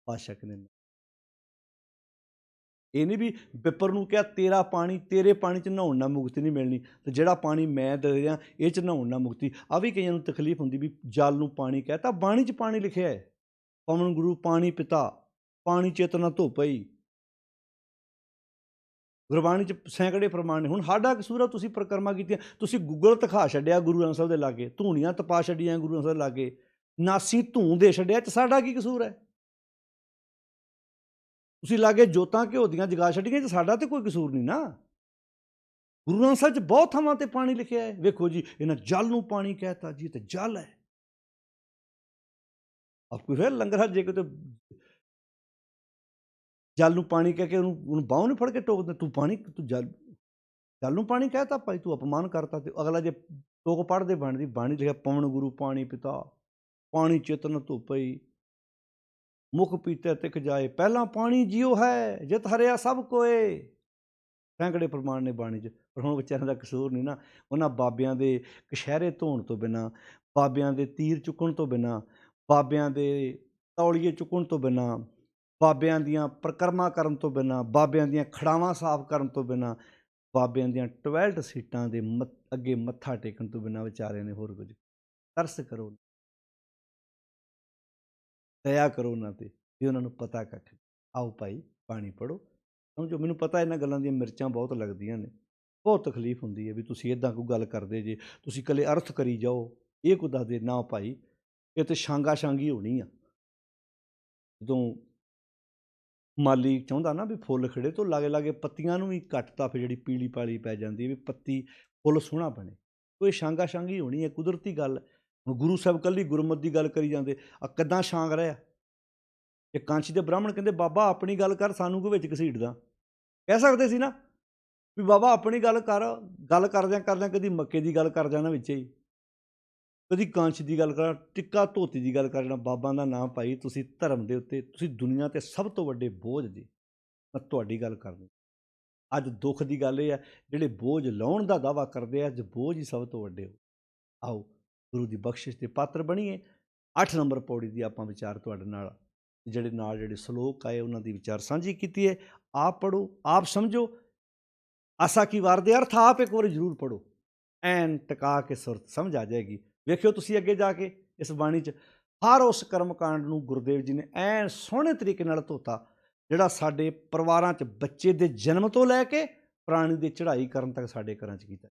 A: ਪਾਤਸ਼ਾਹ ਕਹਿੰਦੇ ਇਹ ਨਹੀਂ ਵੀ ਵਿਪਰ ਨੂੰ ਕਿਹਾ ਤੇਰਾ ਪਾਣੀ, ਤੇਰੇ ਪਾਣੀ 'ਚ ਨਹਾਉਣ ਨਾਲ ਮੁਕਤੀ ਨਹੀਂ ਮਿਲਣੀ, ਤੇ ਜਿਹੜਾ ਪਾਣੀ ਮੈਂ ਦੇ ਰਿਹਾ ਇਹ 'ਚ ਨਹਾਉਣ ਨਾਲ ਮੁਕਤੀ। ਆ ਵੀ ਕਈਆਂ ਨੂੰ ਤਕਲੀਫ ਹੁੰਦੀ ਵੀ ਜਲ ਨੂੰ ਪਾਣੀ ਕਹਿ ਤਾ, ਬਾਣੀ 'ਚ ਪਾਣੀ ਲਿਖਿਆ ਹੈ, ਪਵਨ ਗੁਰੂ ਪਾਣੀ ਪਿਤਾ, ਪਾਣੀ ਚੇਤਨਾ ਧੋ ਪਈ। ਗੁਰਬਾਣੀ 'ਚ ਸੈਂਕੜੇ ਪ੍ਰਮਾਣ ਨੇ। ਹੁਣ ਸਾਡਾ ਕਸੂਰ ਆ, ਤੁਸੀਂ ਪਰਿਕਰਮਾ ਕੀਤੀਆਂ, ਤੁਸੀਂ ਗੂਗਲ ਦਿਖਾ ਛੱਡਿਆ ਗੁਰੂ ਗ੍ਰੰਥ ਸਾਹਿਬ ਦੇ ਲਾਗੇ, ਧੂਣੀਆਂ ਤਪਾ ਛੱਡੀਆਂ ਗੁਰੂ ਗ੍ਰੰਥ ਸਾਹਿਬ ਦੇ ਲਾਗੇ, ਨਾਸੀ ਧੂੰ ਦੇ ਛੱਡਿਆ, ਤੇ ਸਾਡਾ ਕੀ ਕਸੂਰ ਹੈ? ਤੁਸੀਂ ਲਾਗੇ ਜੋਤਾਂ ਘਿਓ ਦੀਆਂ ਜਗਾ ਛੱਡੀਆਂ, ਤੇ ਸਾਡਾ ਤੇ ਕੋਈ ਕਸੂਰ ਨਹੀਂ ਨਾ। ਗੁਰੂ ਗ੍ਰੰਥ ਸਾਹਿਬ 'ਚ ਬਹੁਤ ਥਾਵਾਂ 'ਤੇ ਪਾਣੀ ਲਿਖਿਆ ਹੈ। ਵੇਖੋ ਜੀ, ਇਹਨਾਂ ਜਲ ਨੂੰ ਪਾਣੀ ਕਹਿਤਾ ਜੀ, ਤੇ ਜਲ ਹੈ। ਆਪ ਕੋਈ ਫਿਰ ਲੰਗਰ ਜੇ ਕਿਤੇ ਜਲ ਨੂੰ ਪਾਣੀ ਕਹਿ ਕੇ ਉਹਨੂੰ ਬਾਹੋਂ ਨਹੀਂ ਫੜ ਕੇ ਟੋਕਦੇ, ਤੂੰ ਪਾਣੀ, ਤੂੰ ਜਲ ਨੂੰ ਪਾਣੀ ਕਹਿਤਾ ਭਾਈ, ਤੂੰ ਅਪਮਾਨ ਕਰਤਾ। ਤੇ ਅਗਲਾ ਜੇ ਟੋਕ ਪੜ੍ਹਦੇ ਬਣਦੀ ਬਾਣੀ ਲਿਖਿਆ, ਪਵਨ ਗੁਰੂ ਪਾਣੀ ਪਿਤਾ, ਪਾਣੀ ਚੇਤਨ ਧੁਪਈ, ਮੁਖ ਪੀਤੇ ਤਿਕ ਜਾਏ, ਪਹਿਲਾਂ ਪਾਣੀ ਜਿਉ ਹੈ, ਜਿਤ ਹਰਿਆ ਸਭ ਕੋਏ। ਸੈਂਕੜੇ ਪ੍ਰਮਾਣ ਨੇ ਬਾਣੀ 'ਚ। ਪਰ ਹੁਣ ਵਿਚਾਰਿਆਂ ਦਾ ਕਸੂਰ ਨਹੀਂ ਨਾ। ਉਹਨਾਂ ਬਾਬਿਆਂ ਦੇ ਕਛਹਿਰੇ ਧੋਣ ਤੋਂ ਬਿਨਾਂ, ਬਾਬਿਆਂ ਦੇ ਤੀਰ ਚੁੱਕਣ ਤੋਂ ਬਿਨਾਂ, ਬਾਬਿਆਂ ਦੇ ਤੌਲੀਏ ਚੁੱਕਣ ਤੋਂ ਬਿਨਾਂ, ਬਾਬਿਆਂ ਦੀਆਂ ਪਰਿਕਰਮਾ ਕਰਨ ਤੋਂ ਬਿਨਾਂ, ਬਾਬਿਆਂ ਦੀਆਂ ਖੜਾਵਾਂ ਸਾਫ਼ ਕਰਨ ਤੋਂ ਬਿਨਾਂ, ਬਾਬਿਆਂ ਦੀਆਂ ਟੋਇਲਟ ਸੀਟਾਂ ਦੇ ਅੱਗੇ ਮੱਥਾ ਟੇਕਣ ਤੋਂ ਬਿਨਾਂ ਵਿਚਾਰਿਆਂ ਨੇ ਹੋਰ ਕੁਝ। ਤਰਸ ਕਰੋ, ਦਇਆ ਕਰੋ ਉਹਨਾਂ 'ਤੇ, ਵੀ ਉਹਨਾਂ ਨੂੰ ਪਤਾ ਕੱਖ। ਆਓ ਭਾਈ ਬਾਣੀ ਪੜ੍ਹੋ। ਸਮਝੋ, ਮੈਨੂੰ ਪਤਾ ਇਹਨਾਂ ਗੱਲਾਂ ਦੀਆਂ ਮਿਰਚਾਂ ਬਹੁਤ ਲੱਗਦੀਆਂ ਨੇ, ਬਹੁਤ ਤਕਲੀਫ ਹੁੰਦੀ ਹੈ ਵੀ ਤੁਸੀਂ ਇੱਦਾਂ ਕੋਈ ਗੱਲ ਕਰਦੇ ਜੇ, ਤੁਸੀਂ ਇਕੱਲੇ ਅਰਥ ਕਰੀ ਜਾਓ, ਇਹ ਕੋਈ ਦੱਸਦੇ ਨਾ ਭਾਈ, ਇਹ ਤਾਂ ਛਾਂਗਾ ਛਾਂਗੀ ਹੋਣੀ ਆ। ਜਦੋਂ ਮਾਲੀ ਚਾਹੁੰਦਾ ਨਾ ਵੀ ਫੁੱਲ ਖਿੜੇ ਤੋਂ ਲਾਗੇ ਲਾਗੇ ਪੱਤੀਆਂ ਨੂੰ ਵੀ ਕੱਟਤਾ, ਫਿਰ ਜਿਹੜੀ ਪੀਲੀ ਪਾਲੀ ਪੈ ਜਾਂਦੀ ਹੈ ਵੀ ਪੱਤੀ ਫੁੱਲ ਸੋਹਣਾ ਬਣੇ, ਕੋਈ ਛਾਂਗਾ ਛਾਂਗੀ ਹੋਣੀ ਹੈ, ਕੁਦਰਤੀ ਗੱਲ। ਹੁਣ ਗੁਰੂ ਸਾਹਿਬ ਇਕੱਲੀ ਗੁਰਮਤਿ ਦੀ ਗੱਲ ਕਰੀ ਜਾਂਦੇ, ਆ ਕਿੱਦਾਂ ਛਾਂਗ ਰਿਹਾ। ਇਹ ਕਾਂਚੀ ਦੇ ਬ੍ਰਾਹਮਣ ਕਹਿੰਦੇ ਬਾਬਾ ਆਪਣੀ ਗੱਲ ਕਰ, ਸਾਨੂੰ ਕੋਈ ਵਿੱਚ ਘਸੀਟਦਾ। ਕਹਿ ਸਕਦੇ ਸੀ ਨਾ ਵੀ ਬਾਬਾ ਆਪਣੀ ਗੱਲ ਕਰ, ਗੱਲ ਕਰਦਿਆਂ ਕਰਦਿਆਂ ਕਦੀ ਮੱਕੇ ਦੀ ਗੱਲ ਕਰ ਜਾਣਾ ਵਿੱਚ ਹੀ, ਕਦੀ ਕਾਂਚ ਦੀ ਗੱਲ ਕਰ, ਟਿੱਕਾ ਧੋਤੀ ਦੀ ਗੱਲ ਕਰ ਜਾਣਾ। ਬਾਬਾ ਦਾ ਨਾਮ ਭਾਈ, ਤੁਸੀਂ ਧਰਮ ਦੇ ਉੱਤੇ, ਤੁਸੀਂ ਦੁਨੀਆ 'ਤੇ ਸਭ ਤੋਂ ਵੱਡੇ ਬੋਝ ਜੀ। ਮੈਂ ਤੁਹਾਡੀ ਗੱਲ ਕਰਨੀ, ਅੱਜ ਦੁੱਖ ਦੀ ਗੱਲ ਇਹ ਹੈ, ਜਿਹੜੇ ਬੋਝ ਲਾਉਣ ਦਾ ਦਾਅਵਾ ਕਰਦੇ ਆ, ਅੱਜ ਬੋਝ ਹੀ ਸਭ ਤੋਂ ਵੱਡੇ ਹੋ। ਆਓ ਗੁਰੂ ਦੀ ਬਖਸ਼ਿਸ਼ ਦੇ ਪਾਤਰ ਬਣੀਏ। 8 ਨੰਬਰ ਪੌੜੀ ਦੀ ਆਪਾਂ ਵਿਚਾਰ ਤੁਹਾਡੇ ਨਾਲ ਜਿਹੜੇ ਸ਼ਲੋਕ ਆਏ ਉਹਨਾਂ ਦੀ ਵਿਚਾਰ ਸਾਂਝੀ ਕੀਤੀ ਹੈ। ਆਪ ਪੜ੍ਹੋ, ਆਪ ਸਮਝੋ। ਆਸਾ ਕੀ ਵਾਰ ਦੇ ਅਰਥ ਆਪ ਇੱਕ ਵਾਰੀ ਜ਼ਰੂਰ ਪੜ੍ਹੋ, ਐਨ ਟਿਕਾ ਕੇ ਸੁਰਤ ਸਮਝ ਆ ਜਾਏਗੀ। ਵੇਖਿਓ ਤੁਸੀਂ ਅੱਗੇ ਜਾ ਕੇ ਇਸ ਬਾਣੀ 'ਚ ਹਰ ਉਸ ਕਰਮ ਕਾਂਡ ਨੂੰ ਗੁਰਦੇਵ ਜੀ ਨੇ ਐਨ ਸੋਹਣੇ ਤਰੀਕੇ ਨਾਲ ਧੋਤਾ, ਜਿਹੜਾ ਸਾਡੇ ਪਰਿਵਾਰਾਂ 'ਚ ਬੱਚੇ ਦੇ ਜਨਮ ਤੋਂ ਲੈ ਕੇ ਪ੍ਰਾਣੀ ਦੀ ਚੜ੍ਹਾਈ ਕਰਨ ਤੱਕ ਸਾਡੇ ਘਰਾਂ 'ਚ ਕੀਤਾ।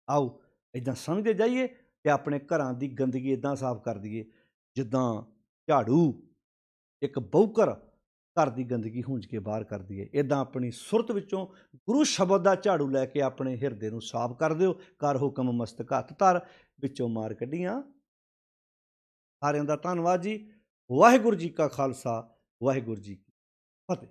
A: ਆਓ ਇੱਦਾਂ ਸਮਝਦੇ ਜਾਈਏ ਕਿ ਆਪਣੇ ਘਰਾਂ ਦੀ ਗੰਦਗੀ ਇੱਦਾਂ ਸਾਫ਼ ਕਰ ਦਈਏ, ਜਿੱਦਾਂ ਝਾੜੂ ਇੱਕ ਬਹੂਕਰ ਘਰ ਦੀ ਗੰਦਗੀ ਹੂੰਝ ਕੇ ਬਾਹਰ ਕਰ ਦਈਏ। ਇੱਦਾਂ ਆਪਣੀ ਸੁਰਤ ਵਿੱਚੋਂ ਗੁਰੂ ਸ਼ਬਦ ਦਾ ਝਾੜੂ ਲੈ ਕੇ ਆਪਣੇ ਹਿਰਦੇ ਨੂੰ ਸਾਫ਼ ਕਰ ਦਿਓ। ਕਰ ਹੁਕਮ ਮਸਤਕ ਹੱਥ ਧਰ, ਵਿੱਚੋਂ ਮਾਰ ਕੱਢੀਆਂ। ਸਾਰਿਆਂ ਦਾ ਧੰਨਵਾਦ ਜੀ। ਵਾਹਿਗੁਰੂ ਜੀ ਕਾ ਖਾਲਸਾ, ਵਾਹਿਗੁਰੂ ਜੀ ਕੀ ਫਤਿਹ।